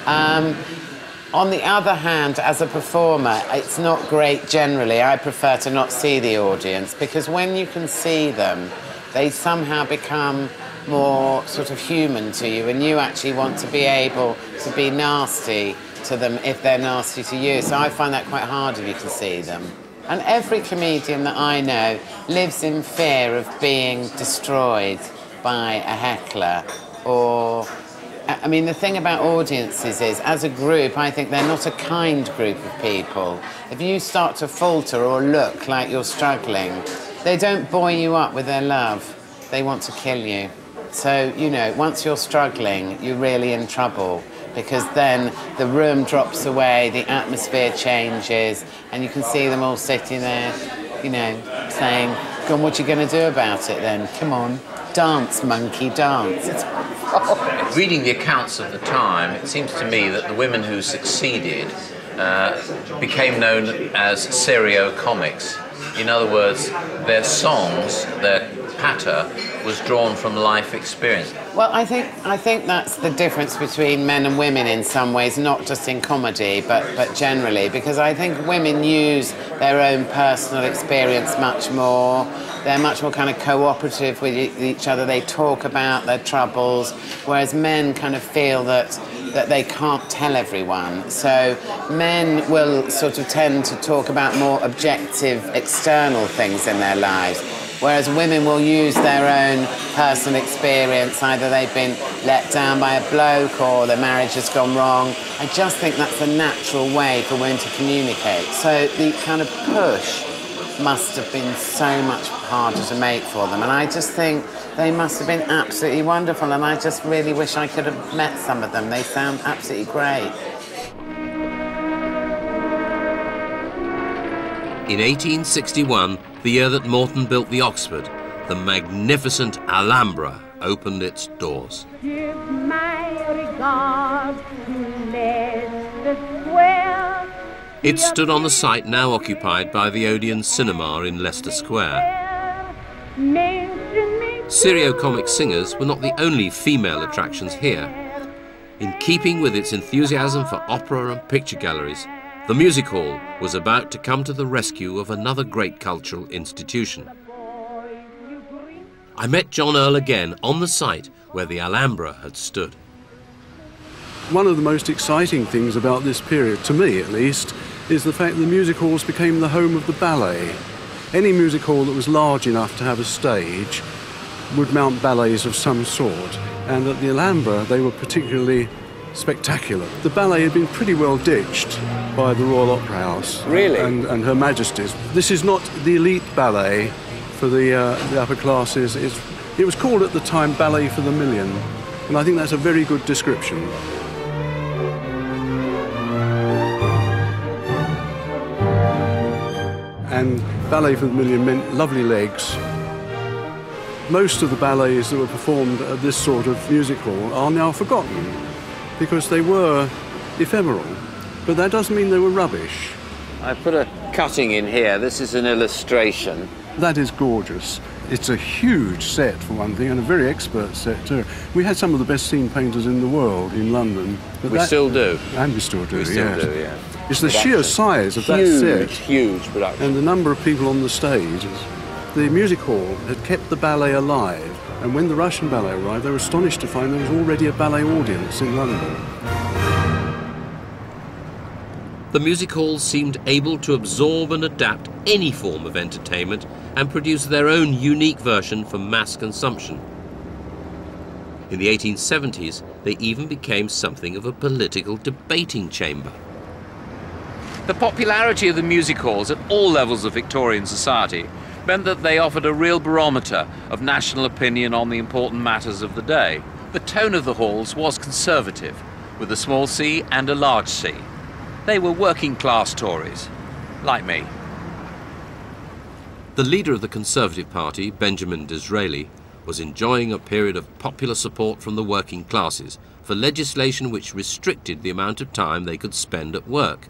On the other hand, as a performer, it's not great generally. I prefer to not see the audience, because when you can see them, they somehow become more sort of human to you, and you actually want to be able to be nasty to them if they're nasty to you. So I find that quite hard if you can see them. And every comedian that I know lives in fear of being destroyed by a heckler or... I mean, the thing about audiences is, as a group, I think they're not a kind group of people. If you start to falter or look like you're struggling, they don't buoy you up with their love. They want to kill you. So, you know, once you're struggling, you're really in trouble, because then the room drops away, the atmosphere changes, and you can see them all sitting there, you know, saying, "Go on, what are you going to do about it then? Come on, dance, monkey, dance." It's Reading the accounts of the time, it seems to me that the women who succeeded became known as serio-comics. In other words, their songs, their patter, was drawn from life experience. Well, I think that's the difference between men and women in some ways, not just in comedy, but generally, because I think women use their own personal experience much more. They're much more kind of cooperative with each other. They talk about their troubles, whereas men kind of feel that they can't tell everyone. So men will sort of tend to talk about more objective, external things in their lives, whereas women will use their own personal experience. Either they've been let down by a bloke or their marriage has gone wrong. I just think that's a natural way for women to communicate. So the kind of push must have been so much harder to make for them. And I just think they must have been absolutely wonderful, and I just really wish I could have met some of them. They sound absolutely great. In 1861, the year that Morton built the Oxford, the magnificent Alhambra opened its doors. Give my regards to Leicester Square. It stood on the site now occupied by the Odeon Cinema in Leicester Square. Serio-comic singers were not the only female attractions here. In keeping with its enthusiasm for opera and picture galleries, the music hall was about to come to the rescue of another great cultural institution. I met John Earl again on the site where the Alhambra had stood. One of the most exciting things about this period, to me at least, is the fact that the music halls became the home of the ballet. Any music hall that was large enough to have a stage would mount ballets of some sort, and at the Alhambra they were particularly spectacular. The ballet had been pretty well ditched by the Royal Opera House. Really? And Her Majesty's. This is not the elite ballet for the upper classes. It was called at the time Ballet for the Million, and I think that's a very good description. And Ballet for the Million meant lovely legs. Most of the ballets that were performed at this sort of music hall are now forgotten because they were ephemeral, but that doesn't mean they were rubbish. I put a cutting in here. This is an illustration. That is gorgeous. It's a huge set, for one thing, and a very expert set, too. We had some of the best scene painters in the world in London. But We still do. And we still do, We still yes. do, yeah. It's the sheer size of that set. Huge production. And the number of people on the stage. The music hall had kept the ballet alive, and when the Russian ballet arrived, they were astonished to find there was already a ballet audience in London. The music halls seemed able to absorb and adapt any form of entertainment and produce their own unique version for mass consumption. In the 1870s, they even became something of a political debating chamber. The popularity of the music halls at all levels of Victorian society meant that they offered a real barometer of national opinion on the important matters of the day. The tone of the halls was conservative, with a small c and a large C. They were working-class Tories, like me. The leader of the Conservative Party, Benjamin Disraeli, was enjoying a period of popular support from the working classes for legislation which restricted the amount of time they could spend at work.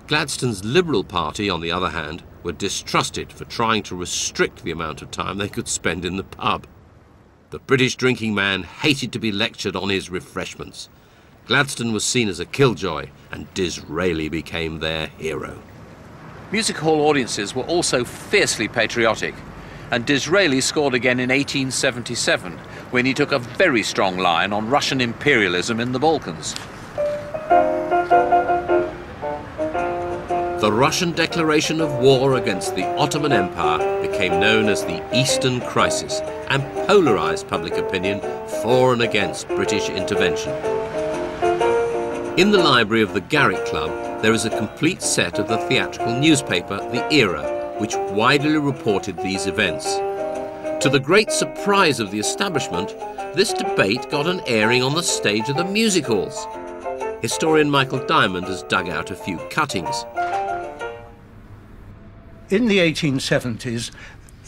Gladstone's Liberal Party, on the other hand, were distrusted for trying to restrict the amount of time they could spend in the pub. The British drinking man hated to be lectured on his refreshments. Gladstone was seen as a killjoy, and Disraeli became their hero. Music hall audiences were also fiercely patriotic, and Disraeli scored again in 1877, when he took a very strong line on Russian imperialism in the Balkans. The Russian declaration of war against the Ottoman Empire became known as the Eastern Crisis and polarized public opinion for and against British intervention. In the library of the Garrick Club, there is a complete set of the theatrical newspaper, The Era, which widely reported these events. To the great surprise of the establishment, this debate got an airing on the stage of the music halls. Historian Michael Diamond has dug out a few cuttings. In the 1870s,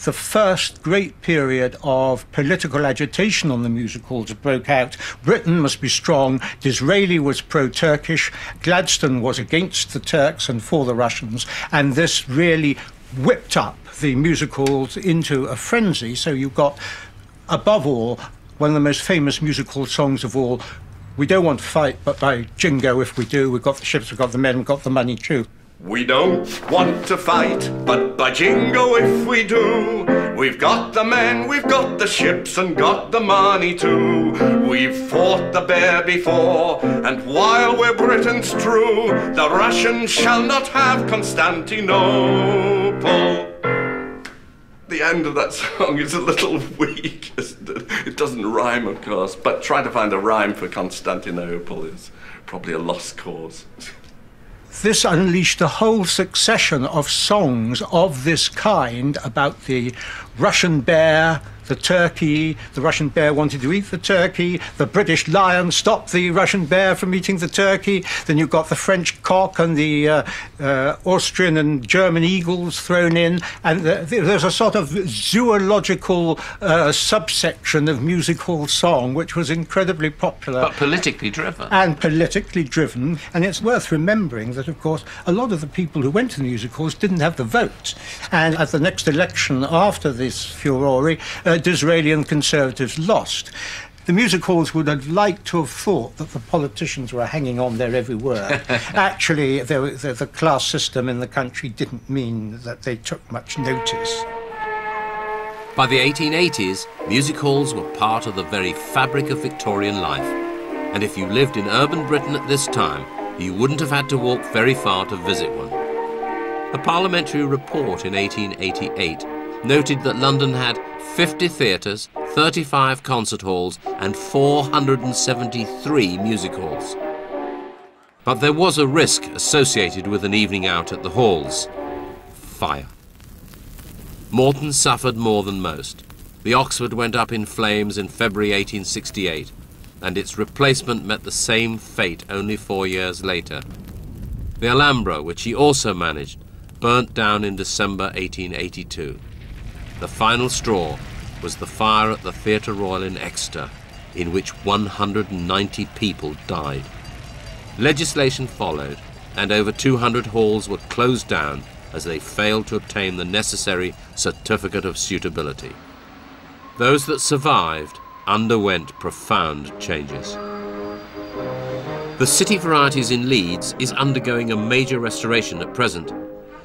the first great period of political agitation on the music halls broke out. Britain must be strong. Disraeli was pro-Turkish. Gladstone was against the Turks and for the Russians. And this really whipped up the music halls into a frenzy. So you've got, above all, one of the most famous music hall songs of all, "We Don't Want to Fight, but by Jingo if we do. We've got the ships, we've got the men, we've got the money too." We don't want to fight, but by Jingo if we do. We've got the men, we've got the ships, and got the money too. We've fought the bear before, and while we're Britain's true, the Russians shall not have Constantinople. The end of that song is a little weak, isn't it? It doesn't rhyme, of course, but trying to find a rhyme for Constantinople is probably a lost cause. this unleashed a whole succession of songs of this kind about the Russian bear, the turkey. The Russian bear wanted to eat the turkey. The British lion stopped the Russian bear from eating the turkey. Then you've got the French cock and the Austrian and German eagles thrown in. And there's a sort of zoological subsection of music hall song, which was incredibly popular. But politically driven. And politically driven. And it's worth remembering that, of course, a lot of the people who went to the music halls didn't have the vote. And at the next election after this furore, Disraeli and Conservatives lost. The music halls would have liked to have thought that the politicians were hanging on their every word. Actually, the class system in the country didn't mean that they took much notice. By the 1880s, music halls were part of the very fabric of Victorian life. And if you lived in urban Britain at this time, you wouldn't have had to walk very far to visit one. A parliamentary report in 1888 noted that London had 50 theatres, 35 concert halls and 473 music halls. But there was a risk associated with an evening out at the halls: fire. Moreton suffered more than most. The Oxford went up in flames in February 1868, and its replacement met the same fate only 4 years later. The Alhambra, which he also managed, burnt down in December 1882. The final straw was the fire at the Theatre Royal in Exeter, in which 190 people died. Legislation followed, and over 200 halls were closed down as they failed to obtain the necessary certificate of suitability. Those that survived underwent profound changes. The City Varieties in Leeds is undergoing a major restoration at present,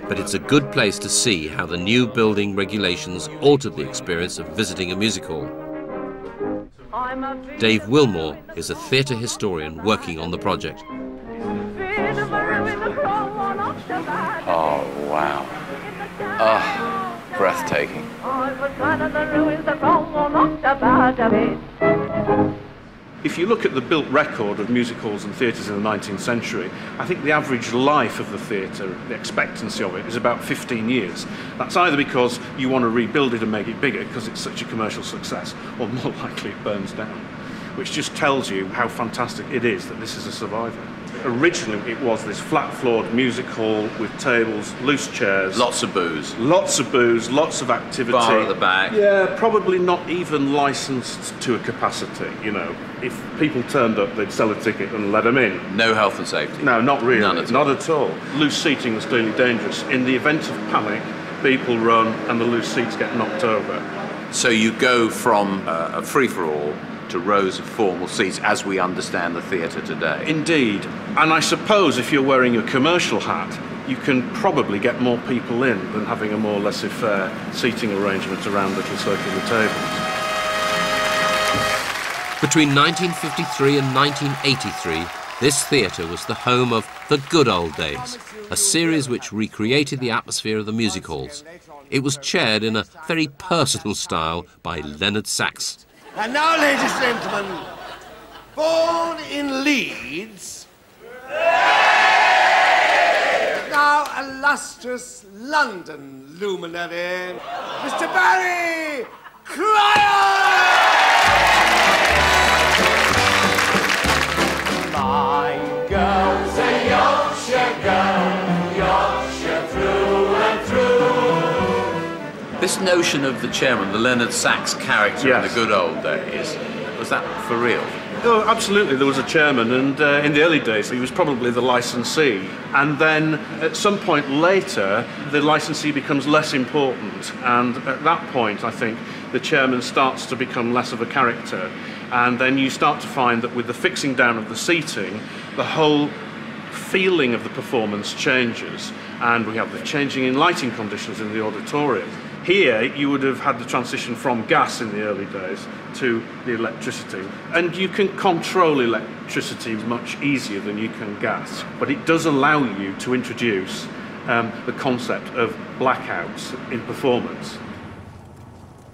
but it's a good place to see how the new building regulations altered the experience of visiting a music hall. Dave Wilmore is a theatre historian working on the project. Oh, wow. Ah, breathtaking. If you look at the built record of music halls and theatres in the 19th century, I think the average life of the theatre, the expectancy of it, is about 15 years. That's either because you want to rebuild it and make it bigger because it's such a commercial success, or more likely it burns down, which just tells you how fantastic it is that this is a survivor. Originally it was this flat-floored music hall with tables, loose chairs. Lots of booze. Lots of booze, lots of activity. Bar at the back. Yeah, probably not even licensed to a capacity, you know. If people turned up, they'd sell a ticket and let them in. No health and safety? No, not really. None at all. Not at all. Loose seating was clearly dangerous. In the event of panic, people run and the loose seats get knocked over. So you go from a free-for-all to rows of formal seats as we understand the theatre today. Indeed. And I suppose if you're wearing a commercial hat, you can probably get more people in than having a more laissez-faire seating arrangement around little circular tables. Between 1953 and 1983, this theatre was the home of The Good Old Days, a series which recreated the atmosphere of the music halls. It was chaired in a very personal style by Leonard Sachs. And now, ladies and gentlemen, born in Leeds, now illustrious London luminary, Mr. Barry Cryer! My girl's a Yorkshire girl, Yorkshire through and through. This notion of the chairman, the Leonard Sachs character in the good old days, was that for real? Oh, absolutely. There was a chairman, and in the early days, he was probably the licensee. And then, at some point later, the licensee becomes less important. And at that point, I think, the chairman starts to become less of a character. And then you start to find that with the fixing down of the seating, the whole feeling of the performance changes. And we have the changing in lighting conditions in the auditorium. Here, you would have had the transition from gas in the early days to the electricity. And you can control electricity much easier than you can gas. But it does allow you to introduce the concept of blackouts in performance.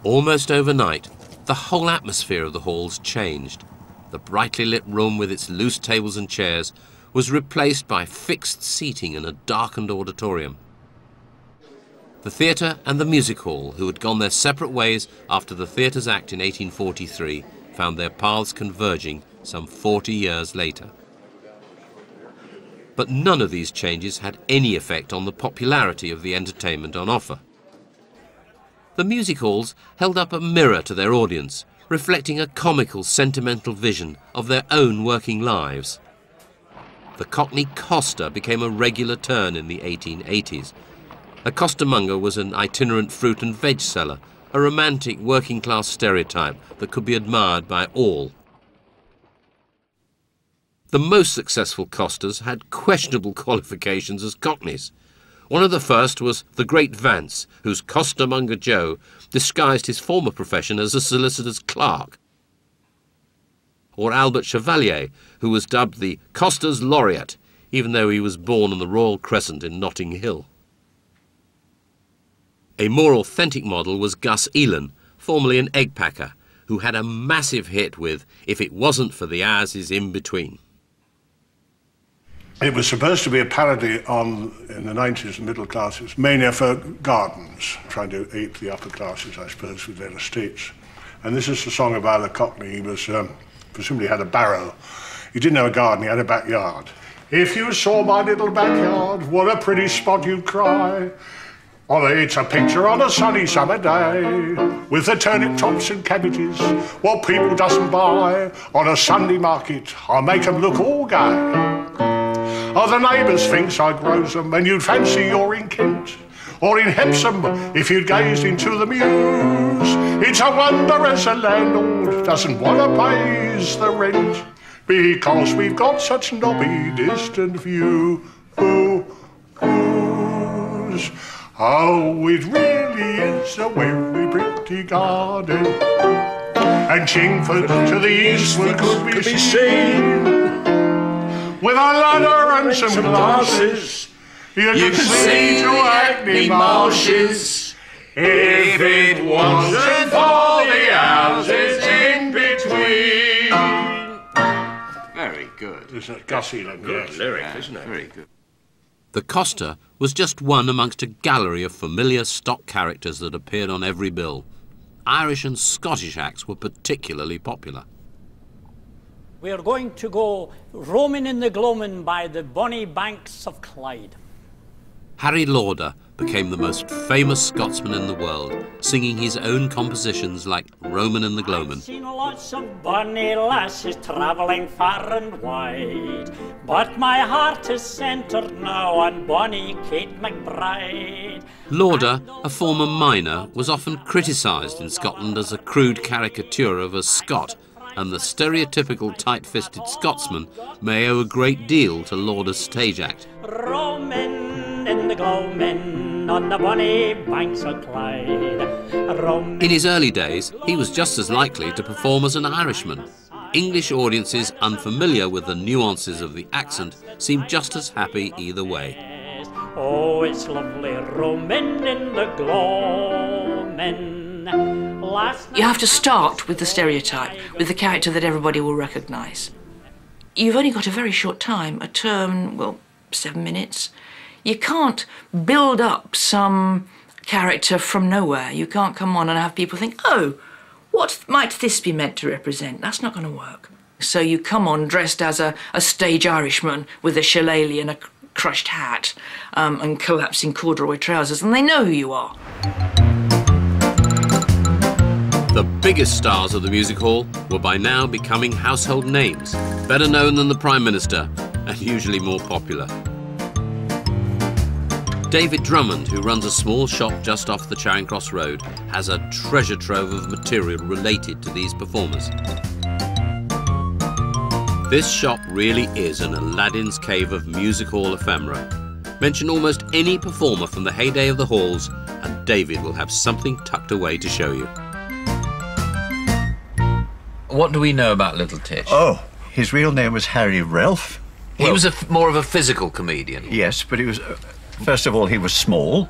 Almost overnight, the whole atmosphere of the halls changed. The brightly lit room with its loose tables and chairs was replaced by fixed seating in a darkened auditorium. The theatre and the music hall, who had gone their separate ways after the Theatres Act in 1843, found their paths converging some 40 years later. But none of these changes had any effect on the popularity of the entertainment on offer. The music halls held up a mirror to their audience, reflecting a comical, sentimental vision of their own working lives. The Cockney coster became a regular turn in the 1880s. A costermonger was an itinerant fruit and veg seller, a romantic working-class stereotype that could be admired by all. The most successful costers had questionable qualifications as cockneys. One of the first was the Great Vance, whose costermonger Joe disguised his former profession as a solicitor's clerk. Or Albert Chevalier, who was dubbed the Coster's Laureate, even though he was born on the Royal Crescent in Notting Hill. A more authentic model was Gus Elan, formerly an egg packer, who had a massive hit with If It Wasn't for the Houses in Between. It was supposed to be a parody on, in the 90s, the middle classes, Mania for Gardens, trying to ape the upper classes, I suppose, with their estates. And this is the song about a Cockney. He was, presumably had a barrow. He didn't have a garden, he had a backyard. If you saw my little backyard, what a pretty spot you'd cry. Oh, it's a picture on a sunny summer day, with the turnip tops and cabbages, what people doesn't buy. On a Sunday market, I'll make 'em look all gay. Oh, the neighbours thinks I grows them, and you'd fancy you're in Kent, or in Hepsom, if you'd gazed into the mews. It's a wonder as a landlord doesn't want to pay the rent, because we've got such knobby distant views. Oh, it really is a very pretty garden, and Chingford to the eastward could be seen. With a ladder and some glasses, you can see to Hackney Marshes. If it wasn't for the houses in between. Very good. Isn't it? Gus Elan, Good yes. lyric, isn't it? Very good. The coster was just one amongst a gallery of familiar stock characters that appeared on every bill. Irish and Scottish acts were particularly popular. We are going to go roaming in the gloaming by the bonny banks of Clyde. Harry Lauder became the most famous Scotsman in the world, singing his own compositions like Roman in the Gloamin'. I've seen lots of bonny lasses travelling far and wide, but my heart is centred now on bonny Kate McBride. Lauder, a former miner, was often criticised in Scotland as a crude caricature of a Scot, and the stereotypical tight-fisted Scotsman may owe a great deal to Lauder's stage act. Roaming in the gloaming on the bonny banks of Clyde. In his early days, he was just as likely to perform as an Irishman. English audiences unfamiliar with the nuances of the accent seemed just as happy either way. Oh, it's lovely roaming in the gloaming. You have to start with the stereotype, with the character that everybody will recognise. You've only got a very short time, a term, well, 7 minutes. You can't build up some character from nowhere. You can't come on and have people think, oh, what might this be meant to represent? That's not going to work. So you come on dressed as a stage Irishman with a shillelagh and a crushed hat and collapsing corduroy trousers, and they know who you are. The biggest stars of the music hall were by now becoming household names, better known than the Prime Minister, and usually more popular. David Drummond, who runs a small shop just off the Charing Cross Road, has a treasure trove of material related to these performers. This shop really is an Aladdin's cave of music hall ephemera. Mention almost any performer from the heyday of the halls, and David will have something tucked away to show you. What do we know about Little Tish? Oh, his real name was Harry Relf. He was more of a physical comedian. Yes, but he was, first of all, he was small.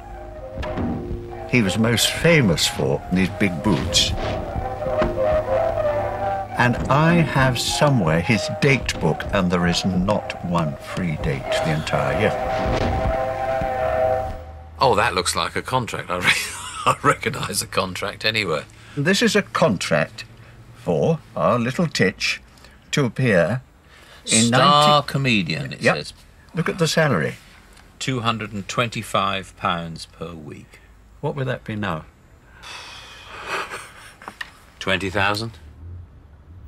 He was most famous for these big boots. And I have somewhere his date book, and there is not one free date the entire year. Oh, that looks like a contract. I recognise a contract anywhere. This is a contract for our little Titch to appear in Star comedian, it says. Look at the salary. £225 per week. What would that be now? 20,000.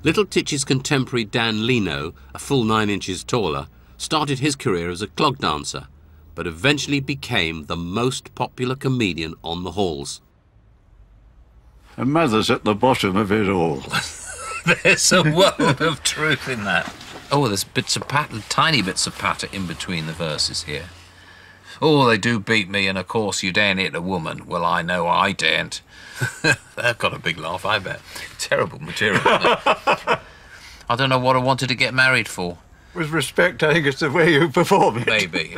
Little Titch's contemporary Dan Leno, a full 9 inches taller, started his career as a clog dancer, but eventually became the most popular comedian on the halls. And Mother's at the bottom of it all. There's a world of truth in that. Oh, there's bits of patter, tiny bits of patter in between the verses here. Oh, they do beat me, and of course you daren't hit a woman. Well, I know I daren't. They've got a big laugh, I bet. Terrible material, isn't it? I don't know what I wanted to get married for. With respect, I think it's the way you perform it. Maybe.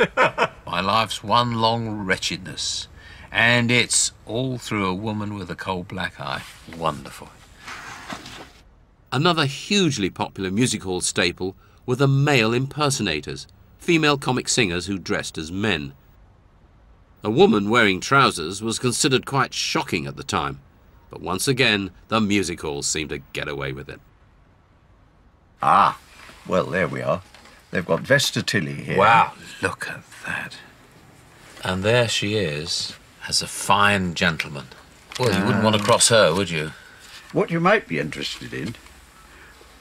My life's one long wretchedness, and it's all through a woman with a coal black eye. Wonderful. Another hugely popular music hall staple were the male impersonators, female comic singers who dressed as men. A woman wearing trousers was considered quite shocking at the time, but once again, the music halls seemed to get away with it. Ah, well, there we are. They've got Vesta Tilley here. Wow, look at that. And there she is, as a fine gentleman. Well, you wouldn't want to cross her, would you? What you might be interested in,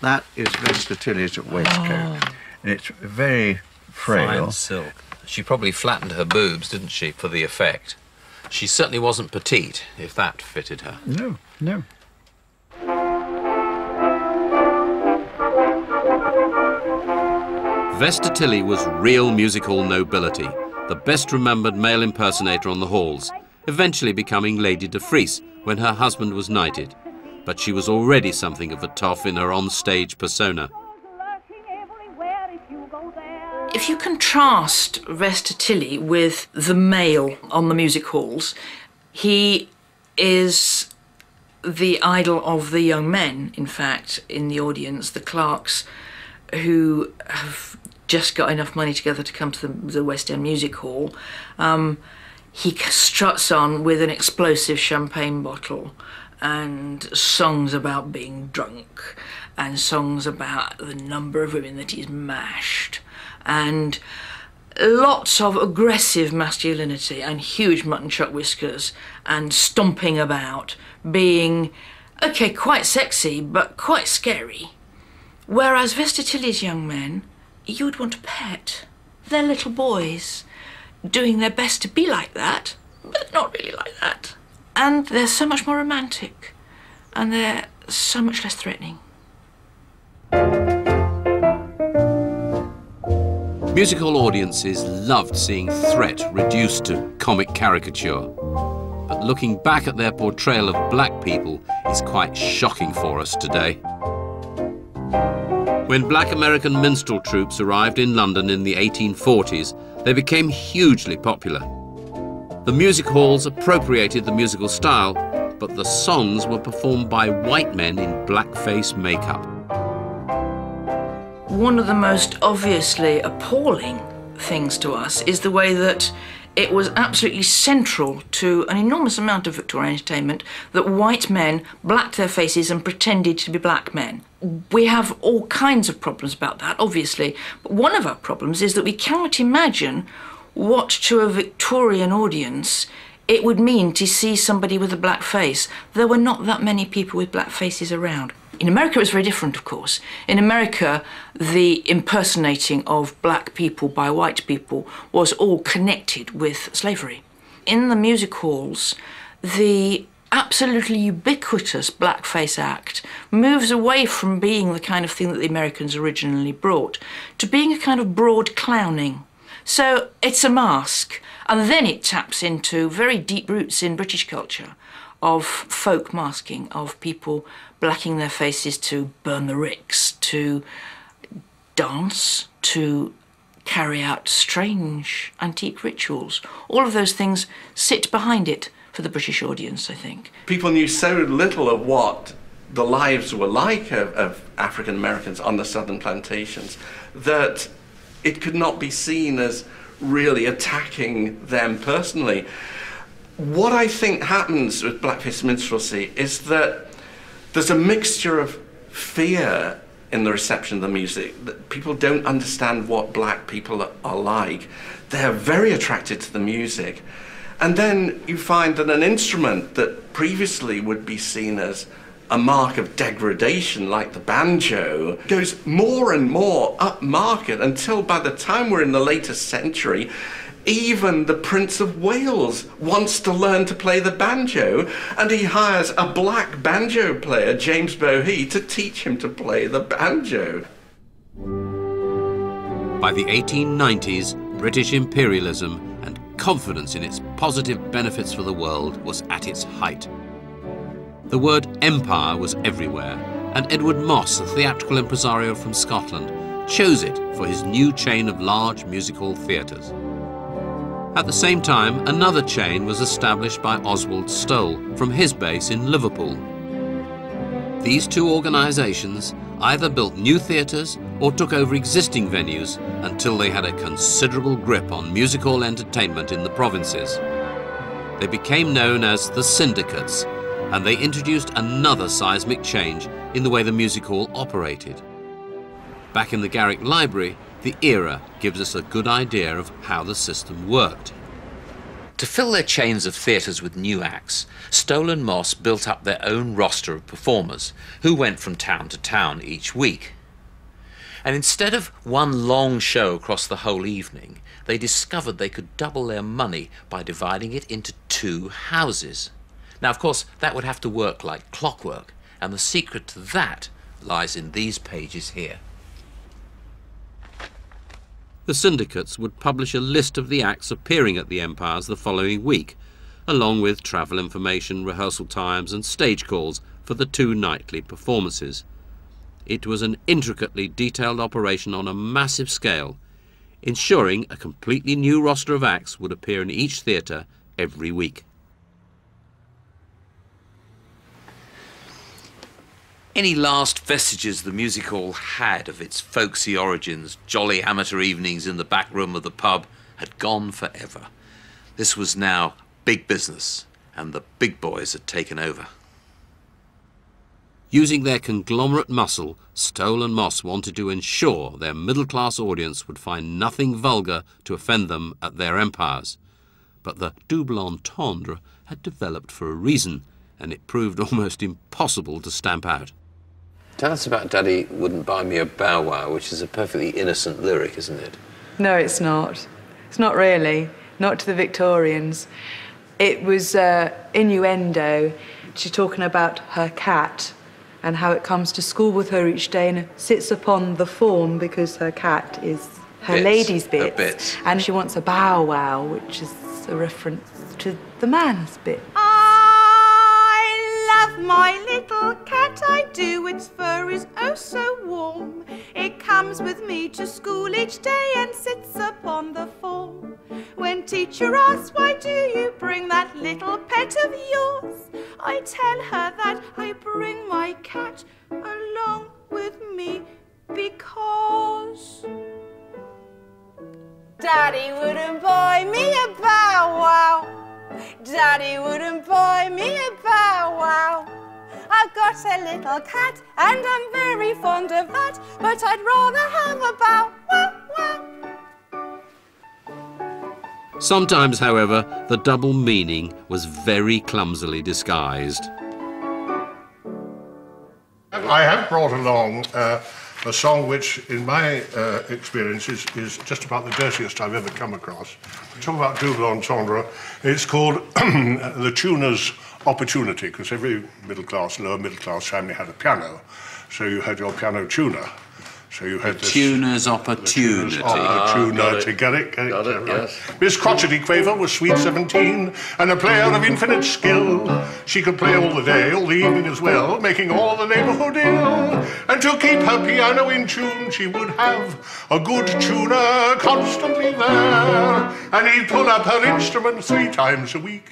that is Vesta Tilley's waistcoat. And it's very frail. Fine silk. She probably flattened her boobs, didn't she, for the effect? She certainly wasn't petite, if that fitted her. No, no. Vesta Tilley was real music hall nobility, the best remembered male impersonator on the halls, eventually becoming Lady de Vries when her husband was knighted. But she was already something of a toff in her on-stage persona. If you contrast Vesta Tilley with the male on the music halls, he is the idol of the young men, in fact, in the audience, the clerks who have just got enough money together to come to the West End Music Hall. He struts on with an explosive champagne bottle and songs about being drunk and songs about the number of women that he's mashed and lots of aggressive masculinity and huge mutton chuck whiskers and stomping about, being, okay, quite sexy but quite scary. Whereas Vesta Tilley's young men, you would want to pet. They're little boys doing their best to be like that, but not really like that. And they're so much more romantic, and they're so much less threatening. Musical audiences loved seeing threat reduced to comic caricature. But looking back at their portrayal of black people is quite shocking for us today. When black American minstrel troupes arrived in London in the 1840s, they became hugely popular. The music halls appropriated the musical style, but the songs were performed by white men in blackface makeup. One of the most obviously appalling things to us is the way that it was absolutely central to an enormous amount of Victorian entertainment that white men blacked their faces and pretended to be black men. We have all kinds of problems about that, obviously, but one of our problems is that we cannot imagine what, to a Victorian audience, it would mean to see somebody with a black face. There were not that many people with black faces around. In America, it was very different, of course. In America, the impersonating of black people by white people was all connected with slavery. In the music halls, the absolutely ubiquitous blackface act moves away from being the kind of thing that the Americans originally brought to being a kind of broad clowning. So it's a mask, and then it taps into very deep roots in British culture of folk masking, of people blacking their faces to burn the ricks, to dance, to carry out strange antique rituals. All of those things sit behind it for the British audience, I think. People knew so little of what the lives were like of African Americans on the southern plantations, that it could not be seen as really attacking them personally. What I think happens with blackface minstrelsy is that there's a mixture of fear in the reception of the music, that people don't understand what black people are like. They're very attracted to the music. And then you find that an instrument that previously would be seen as a mark of degradation, like the banjo, goes more and more upmarket until by the time we're in the later century, even the Prince of Wales wants to learn to play the banjo, and he hires a black banjo player, James Bohee, to teach him to play the banjo. By the 1890s, British imperialism and confidence in its positive benefits for the world was at its height. The word empire was everywhere, and Edward Moss, a theatrical impresario from Scotland, chose it for his new chain of large music-hall theatres. At the same time, another chain was established by Oswald Stoll from his base in Liverpool. These two organisations either built new theatres or took over existing venues until they had a considerable grip on music hall entertainment in the provinces. They became known as the syndicates, and they introduced another seismic change in the way the music hall operated. Back in the Garrick Library, the era gives us a good idea of how the system worked. To fill their chains of theatres with new acts, Stoll and Moss built up their own roster of performers who went from town to town each week. And instead of one long show across the whole evening, they discovered they could double their money by dividing it into 2 houses. Now, of course, that would have to work like clockwork, and the secret to that lies in these pages here. The syndicates would publish a list of the acts appearing at the Empires the following week, along with travel information, rehearsal times and stage calls for the 2 nightly performances. It was an intricately detailed operation on a massive scale, ensuring a completely new roster of acts would appear in each theatre every week. Any last vestiges the music hall had of its folksy origins, jolly amateur evenings in the back room of the pub, had gone forever. This was now big business, and the big boys had taken over. Using their conglomerate muscle, Stoll and Moss wanted to ensure their middle-class audience would find nothing vulgar to offend them at their Empires. But the double entendre had developed for a reason, and it proved almost impossible to stamp out. Tell us about Daddy Wouldn't Buy Me a Bow Wow, which is a perfectly innocent lyric, isn't it? No, it's not. It's not really. Not to the Victorians. It was innuendo. She's talking about her cat and how it comes to school with her each day and sits upon the form because her cat is her lady's bits. And she wants a bow wow, which is a reference to the man's bit. My little cat, I do, its fur is oh so warm. It comes with me to school each day and sits upon the form. When teacher asks, why do you bring that little pet of yours? I tell her that I bring my cat along with me because Daddy wouldn't buy me a bow wow. Daddy wouldn't buy me a bow wow. I've got a little cat and I'm very fond of that, but I'd rather have a bow wow wow. Sometimes, however, the double meaning was very clumsily disguised. I have brought along a song which, in my experience, is just about the dirtiest I've ever come across. We talk about double entendre. It's called The Tuner's Opportunity, because every middle-class, lower middle-class family had a piano. So you had your piano tuner. So you had this... Tuner's opportunity. To get it, yes. Miss Crotchety Quaver was sweet 17 and a player of infinite skill. She could play all the day, all the evening as well, making all the neighbourhood ill. And to keep her piano in tune, she would have a good tuner constantly there. And he'd pull up her instrument 3 times a week,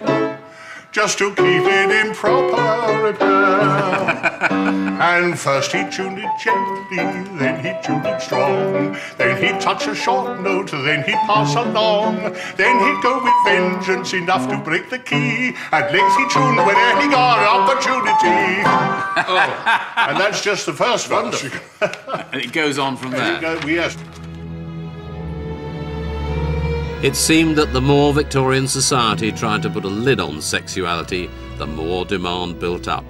just to keep it in proper repair. And first he tuned it gently, then he tuned it strong. Then he'd touch a short note, then he'd pass along. Then he'd go with vengeance enough to break the key. At length he tuned whenever he got an opportunity. And that's just the first verse. And it goes on from there. Yes. It seemed that the more Victorian society tried to put a lid on sexuality, the more demand built up.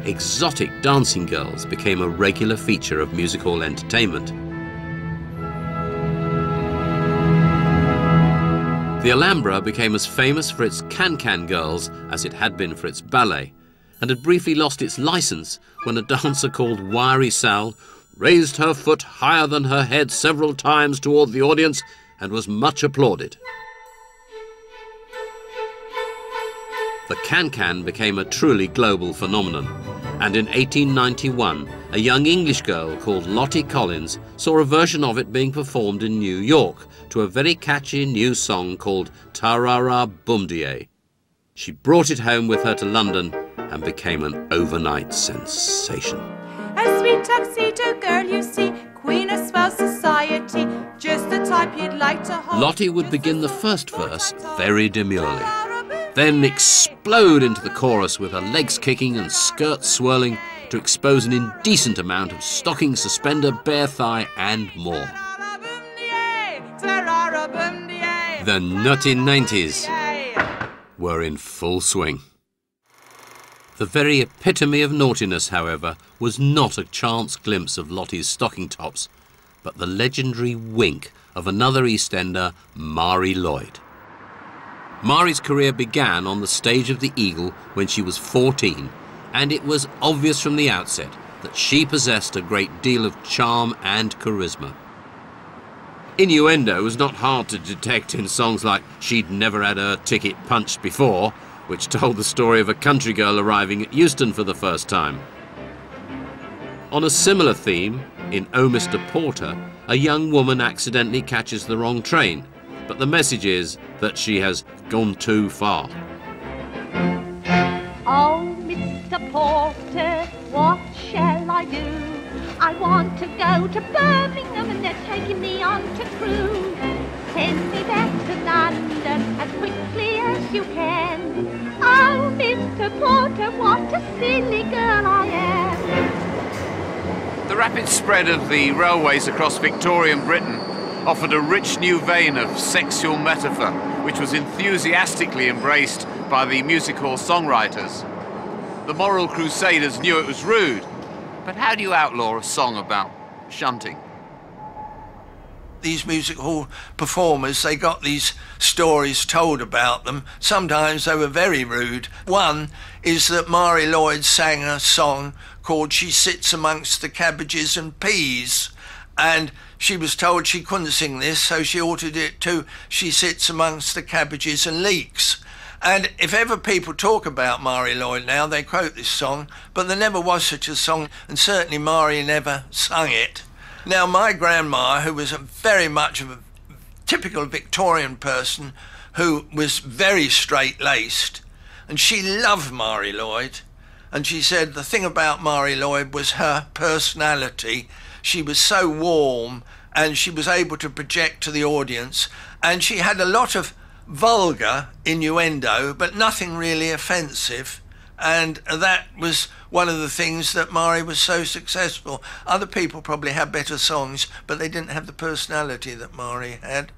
Exotic dancing girls became a regular feature of music hall entertainment. The Alhambra became as famous for its can-can girls as it had been for its ballet, and had briefly lost its license when a dancer called Wiry Sal raised her foot higher than her head several times toward the audience and was much applauded. The can-can became a truly global phenomenon, and in 1891 a young English girl called Lottie Collins saw a version of it being performed in New York to a very catchy new song called Tarara Boom-de-ay. She brought it home with her to London and became an overnight sensation. A sweet tuxedo girl, you see, queen of swell society, just the type you'd like to hold. Lottie would begin the first verse very demurely, then explode into the chorus with her legs kicking and skirts swirling to expose an indecent amount of stocking, suspender, bare thigh and more. The nutty 90s were in full swing. The very epitome of naughtiness, however, was not a chance glimpse of Lottie's stocking tops, but the legendary wink of another East Ender, Marie Lloyd. Marie's career began on the stage of the Eagle when she was 14, and it was obvious from the outset that she possessed a great deal of charm and charisma. Innuendo was not hard to detect in songs like She'd Never Had Her Ticket Punched Before, which told the story of a country girl arriving at Euston for the first time. On a similar theme, in Oh Mr. Porter, a young woman accidentally catches the wrong train, but the message is that she has gone too far. Oh, Mr. Porter, what shall I do? I want to go to Birmingham and they're taking me on to cruise. Send me back to London as quickly as you can. Oh, Mr. Porter, what a silly girl I am. The rapid spread of the railways across Victorian Britain offered a rich new vein of sexual metaphor, which was enthusiastically embraced by the music hall songwriters. The moral crusaders knew it was rude, but how do you outlaw a song about shunting? These music hall performers, they got these stories told about them. Sometimes they were very rude. One is that Marie Lloyd sang a song called She Sits Amongst the Cabbages and Peas, and she was told she couldn't sing this, so she altered it to She Sits Amongst the Cabbages and Leeks. And if ever people talk about Marie Lloyd now, they quote this song, but there never was such a song, and certainly Marie never sung it. Now, my grandma, who was very much of a typical Victorian person, who was very straight-laced, and she loved Marie Lloyd, and she said the thing about Marie Lloyd was her personality. She was so warm, and she was able to project to the audience, and she had a lot of vulgar innuendo, but nothing really offensive. And that was one of the things that Marie was so successful. Other people probably had better songs, but they didn't have the personality that Marie had.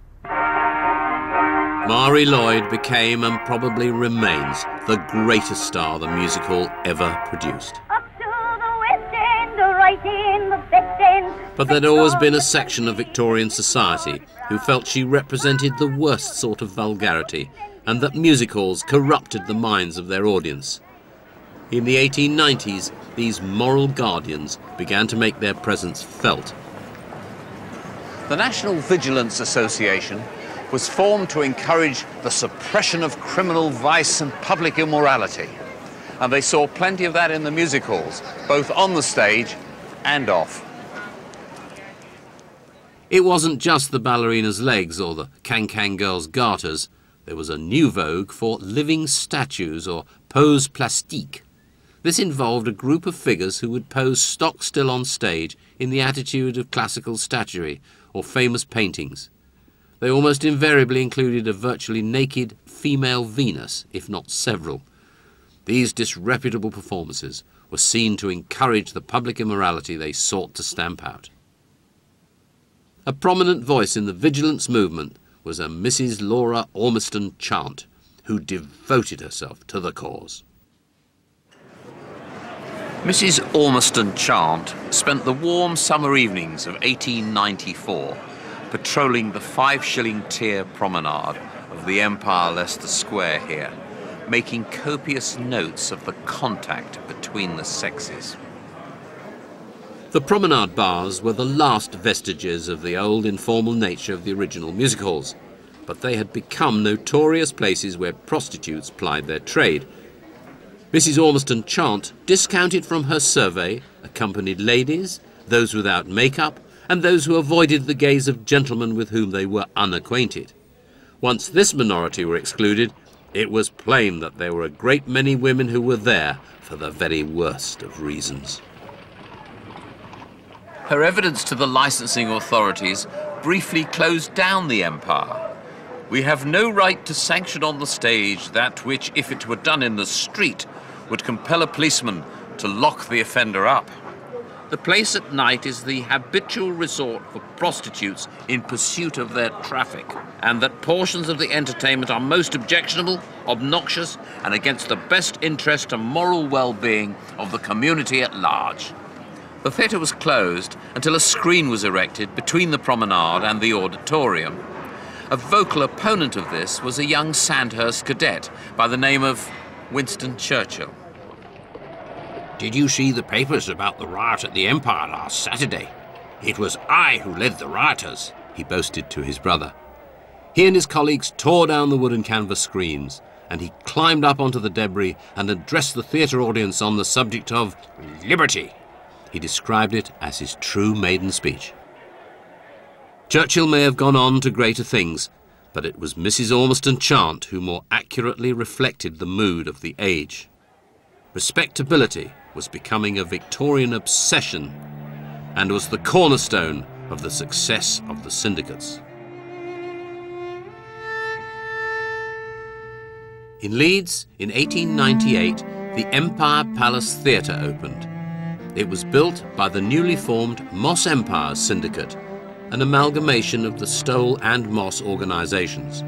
Marie Lloyd became and probably remains the greatest star the music hall ever produced. But there'd always been a section of Victorian society who felt she represented the worst sort of vulgarity, and that music halls corrupted the minds of their audience. In the 1890s, these moral guardians began to make their presence felt. The National Vigilance Association was formed to encourage the suppression of criminal vice and public immorality. And they saw plenty of that in the music halls, both on the stage and off. It wasn't just the ballerina's legs or the can-can girl's garters, there was a new vogue for living statues, or pose plastique. This involved a group of figures who would pose stock still on stage in the attitude of classical statuary or famous paintings. They almost invariably included a virtually naked female Venus, if not several. These disreputable performances were seen to encourage the public immorality they sought to stamp out. A prominent voice in the vigilance movement was a Mrs. Laura Ormiston Chant, who devoted herself to the cause. Mrs. Ormiston Chant spent the warm summer evenings of 1894 patrolling the 5-shilling tier promenade of the Empire Leicester Square here, making copious notes of the contact between the sexes. The promenade bars were the last vestiges of the old informal nature of the original music halls, but they had become notorious places where prostitutes plied their trade. Mrs. Ormiston Chant discounted from her survey accompanied ladies, those without makeup, and those who avoided the gaze of gentlemen with whom they were unacquainted. Once this minority were excluded, it was plain that there were a great many women who were there for the very worst of reasons. Her evidence to the licensing authorities briefly closed down the Empire. We have no right to sanction on the stage that which, if it were done in the street, would compel a policeman to lock the offender up. The place at night is the habitual resort for prostitutes in pursuit of their traffic, and that portions of the entertainment are most objectionable, obnoxious, and against the best interest and moral well-being of the community at large. The theatre was closed until a screen was erected between the promenade and the auditorium. A vocal opponent of this was a young Sandhurst cadet by the name of Winston Churchill. Did you see the papers about the riot at the Empire last Saturday? It was I who led the rioters, he boasted to his brother. He and his colleagues tore down the wooden canvas screens, and he climbed up onto the debris and addressed the theatre audience on the subject of liberty. He described it as his true maiden speech. Churchill may have gone on to greater things, but it was Mrs. Ormiston Chant who more accurately reflected the mood of the age. Respectability was becoming a Victorian obsession and was the cornerstone of the success of the syndicates. In Leeds, in 1898, the Empire Palace Theatre opened. It was built by the newly formed Moss Empire Syndicate, an amalgamation of the Stowell and Moss organisations.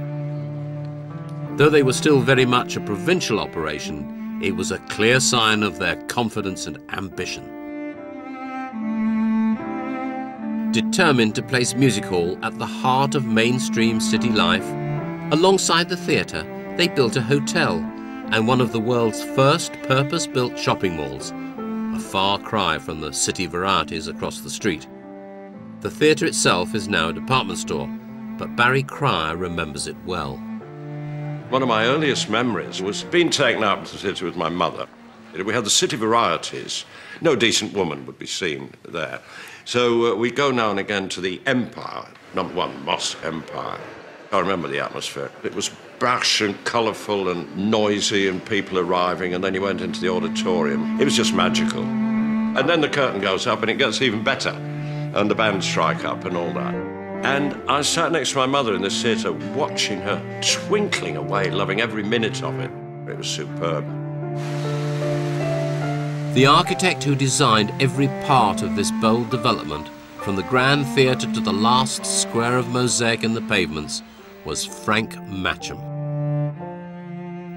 Though they were still very much a provincial operation, it was a clear sign of their confidence and ambition. Determined to place music hall at the heart of mainstream city life, alongside the theatre, they built a hotel and one of the world's first purpose-built shopping malls, a far cry from the city varieties across the street. The theatre itself is now a department store, but Barry Cryer remembers it well. One of my earliest memories was being taken out to the theatre with my mother. We had the city varieties. No decent woman would be seen there. So we go now and again to the Empire, number 1, Moss Empire. I remember the atmosphere. It was brash and colourful and noisy and people arriving, and then you went into the auditorium. It was just magical. And then the curtain goes up and it gets even better, and the band strike up and all that. And I sat next to my mother in this theatre, watching her twinkling away, loving every minute of it. It was superb. The architect who designed every part of this bold development, from the Grand Theatre to the last square of mosaic in the pavements, was Frank Matcham.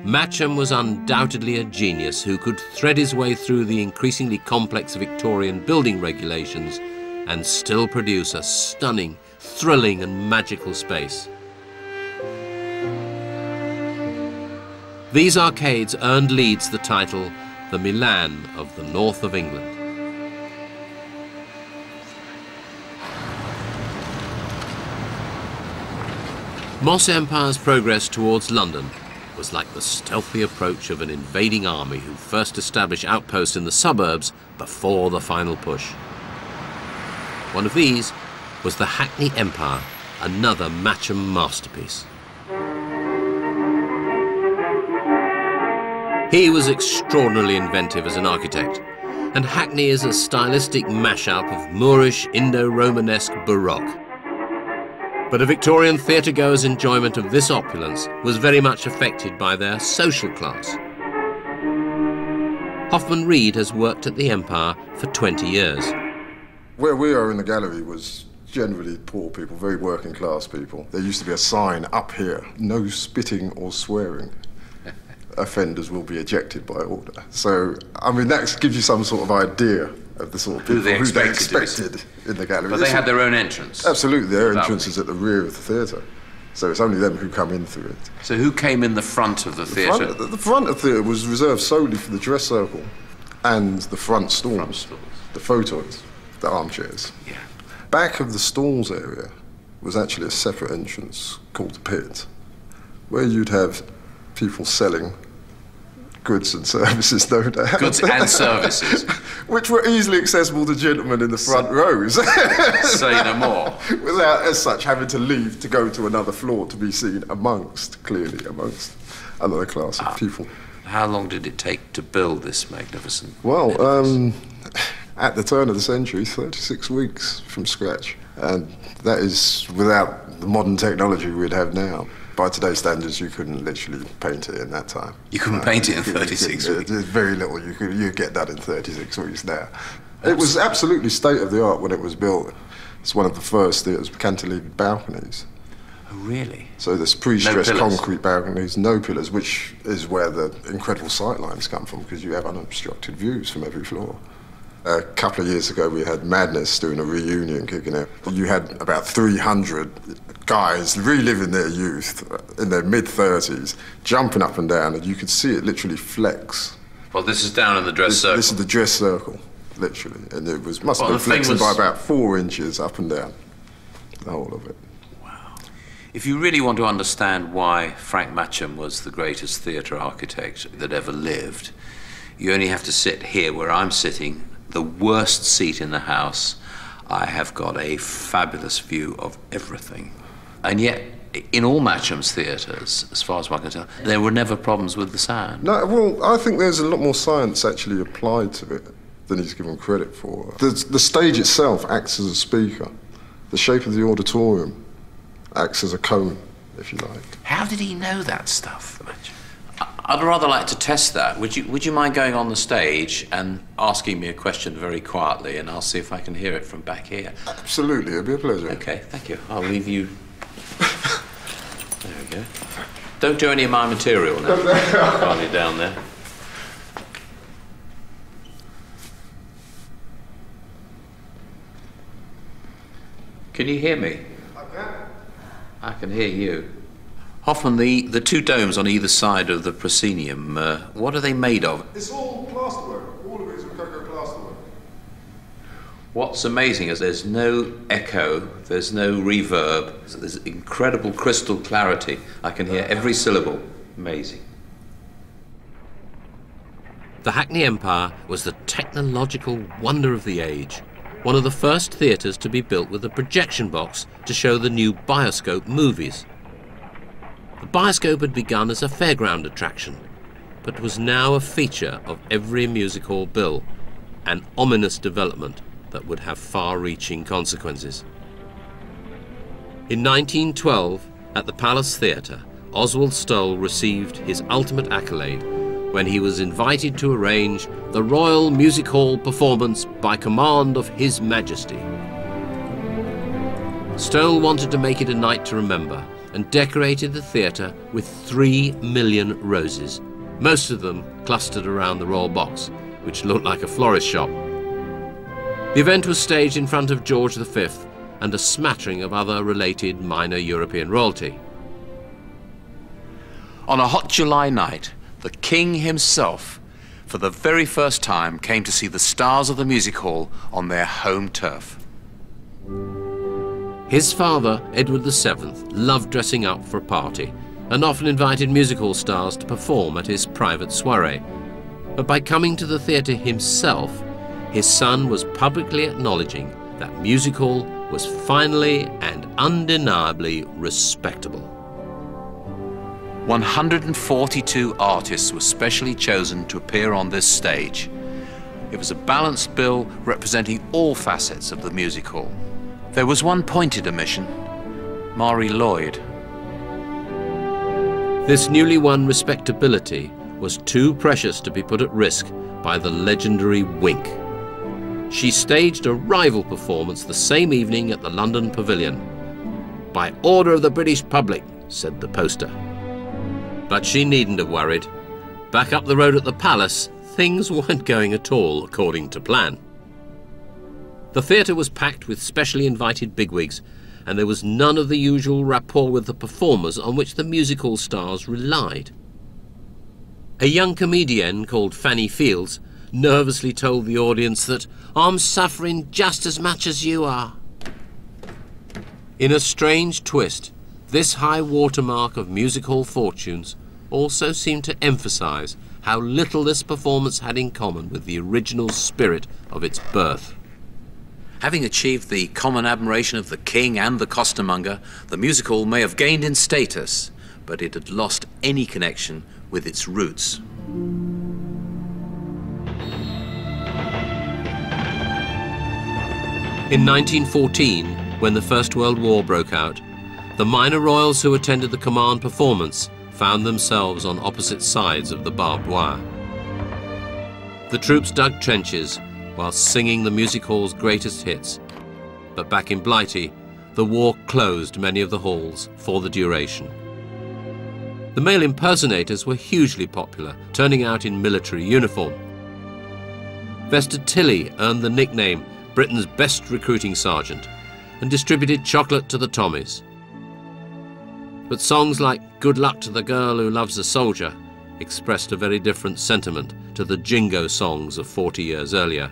Matcham was undoubtedly a genius who could thread his way through the increasingly complex Victorian building regulations and still produce a stunning, thrilling and magical space. These arcades earned Leeds the title the Milan of the north of England. Moss Empire's progress towards London was like the stealthy approach of an invading army who first established outposts in the suburbs before the final push. One of these was the Hackney Empire, another Matcham masterpiece. He was extraordinarily inventive as an architect, and Hackney is a stylistic mashup of Moorish, Indo-Romanesque Baroque. But a Victorian theatregoer's enjoyment of this opulence was very much affected by their social class. Hoffman Reed has worked at the Empire for 20 years. Where we are in the gallery was generally poor people, very working class people. There used to be a sign up here, no spitting or swearing. Offenders will be ejected by order. So, I mean, that gives you some sort of idea of the sort of people who they expected in the gallery. But they had their own entrance. Absolutely, their entrance is at the rear of the theatre. So it's only them who come in through it. So who came in the front of the theatre? The front of the theatre was reserved solely for the dress circle and the front stalls, the photos, the armchairs. Yeah. Back of the stalls area was actually a separate entrance called the pit, where you'd have people selling goods and services, no doubt. Goods and services. Which were easily accessible to gentlemen in the front rows. Say no more. Without, as such, having to leave to go to another floor to be seen clearly amongst another class of people. How long did it take to build this magnificent? Well, at the turn of the century, 36 weeks from scratch. And that is without the modern technology we'd have now. By today's standards, you couldn't literally paint it in that time. You couldn't paint it in 36 weeks? There's very little you get done in 36 weeks now. It was absolutely state-of-the-art when it was built. It's one of the first theatres with cantilevered balconies. Oh, really? So there's pre-stressed concrete balconies, no pillars, which is where the incredible sightlines come from, because you have unobstructed views from every floor. A couple of years ago, we had Madness doing a reunion kicking it. You had about 300 guys reliving their youth in their mid-30s, jumping up and down, and you could see it literally flex. Well, this is down in the dress circle. This is the dress circle, literally, and it must have been flexing by about 4 inches up and down, the whole of it. Wow. If you really want to understand why Frank Matcham was the greatest theatre architect that ever lived, you only have to sit here where I'm sitting, the worst seat in the house. I have got a fabulous view of everything. And yet, in all Matcham's theatres, as far as I can tell, there were never problems with the sound. No, well, I think there's a lot more science actually applied to it than he's given credit for. The stage itself acts as a speaker. The shape of the auditorium acts as a cone, if you like. How did he know that stuff, Matcham? I'd rather like to test that. Would you mind going on the stage and asking me a question very quietly, and I'll see if I can hear it from back here? Absolutely, it'd be a pleasure. Okay, thank you. I'll leave you. There we go. Don't do any of my material now. Finally down there. Can you hear me? I can hear you. Hoffman, the two domes on either side of the proscenium, what are they made of? It's all plasterwork. All of it is Rococo plasterwork. What's amazing is there's no echo, there's no reverb, there's incredible crystal clarity. I can hear every syllable. Amazing. The Hackney Empire was the technological wonder of the age, one of the first theatres to be built with a projection box to show the new Bioscope movies. The Bioscope had begun as a fairground attraction, but was now a feature of every music hall bill, an ominous development that would have far-reaching consequences. In 1912, at the Palace Theatre, Oswald Stoll received his ultimate accolade when he was invited to arrange the Royal Music Hall performance by command of His Majesty. Stoll wanted to make it a night to remember, and decorated the theatre with 3 million roses, most of them clustered around the royal box, which looked like a florist shop. The event was staged in front of George V and a smattering of other related minor European royalty. On a hot July night, the King himself, for the very first time, came to see the stars of the music hall on their home turf. His father, Edward VII, loved dressing up for a party and often invited music hall stars to perform at his private soiree. But by coming to the theatre himself, his son was publicly acknowledging that music hall was finally and undeniably respectable. 142 artists were specially chosen to appear on this stage. It was a balanced bill representing all facets of the music hall. There was one pointed omission: Marie Lloyd. This newly won respectability was too precious to be put at risk by the legendary Wink. She staged a rival performance the same evening at the London Pavilion. "By order of the British public," said the poster. But she needn't have worried. Back up the road at the Palace, things weren't going at all according to plan. The theatre was packed with specially invited bigwigs, and there was none of the usual rapport with the performers on which the music hall stars relied. A young comedienne called Fanny Fields nervously told the audience that "I'm suffering just as much as you are." In a strange twist, this high watermark of music hall fortunes also seemed to emphasise how little this performance had in common with the original spirit of its birth. Having achieved the common admiration of the king and the costermonger, the music hall may have gained in status, but it had lost any connection with its roots. In 1914, when the First World War broke out, the minor royals who attended the command performance found themselves on opposite sides of the barbed wire. The troops dug trenches while singing the music hall's greatest hits. But back in Blighty, the war closed many of the halls for the duration. The male impersonators were hugely popular, turning out in military uniform. Vesta Tilley earned the nickname Britain's best recruiting sergeant and distributed chocolate to the Tommies. But songs like "Good Luck to the Girl Who Loves a Soldier" expressed a very different sentiment to the jingo songs of 40 years earlier.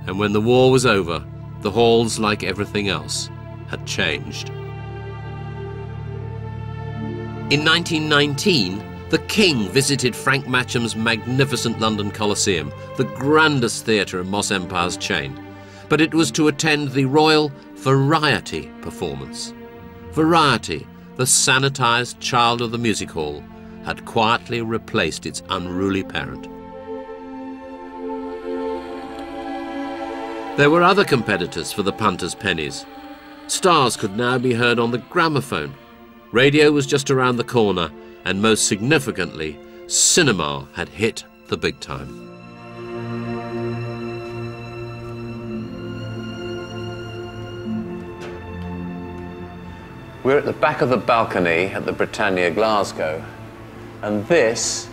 And when the war was over, the halls, like everything else, had changed. In 1919, the King visited Frank Matcham's magnificent London Coliseum, the grandest theatre in Moss Empire's chain. But it was to attend the Royal Variety performance. Variety, the sanitised child of the music hall, had quietly replaced its unruly parent. There were other competitors for the punters' pennies. Stars could now be heard on the gramophone. Radio was just around the corner, and most significantly, cinema had hit the big time. We're at the back of the balcony at the Britannia Glasgow, and this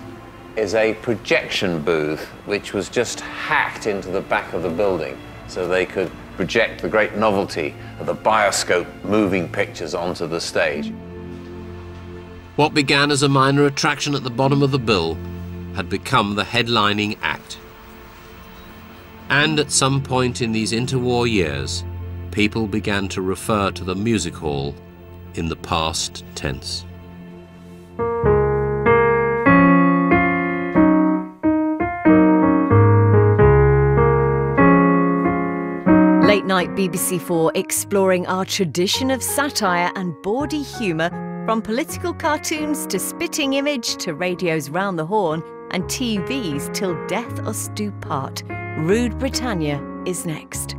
is a projection booth which was just hacked into the back of the building so they could project the great novelty of the bioscope moving pictures onto the stage. What began as a minor attraction at the bottom of the bill had become the headlining act. And at some point in these interwar years, people began to refer to the music hall in the past tense. Late night BBC4 exploring our tradition of satire and bawdy humour, from political cartoons to Spitting Image to radio's Round the Horn and TV's Till Death Us Do Part. Rude Britannia is next.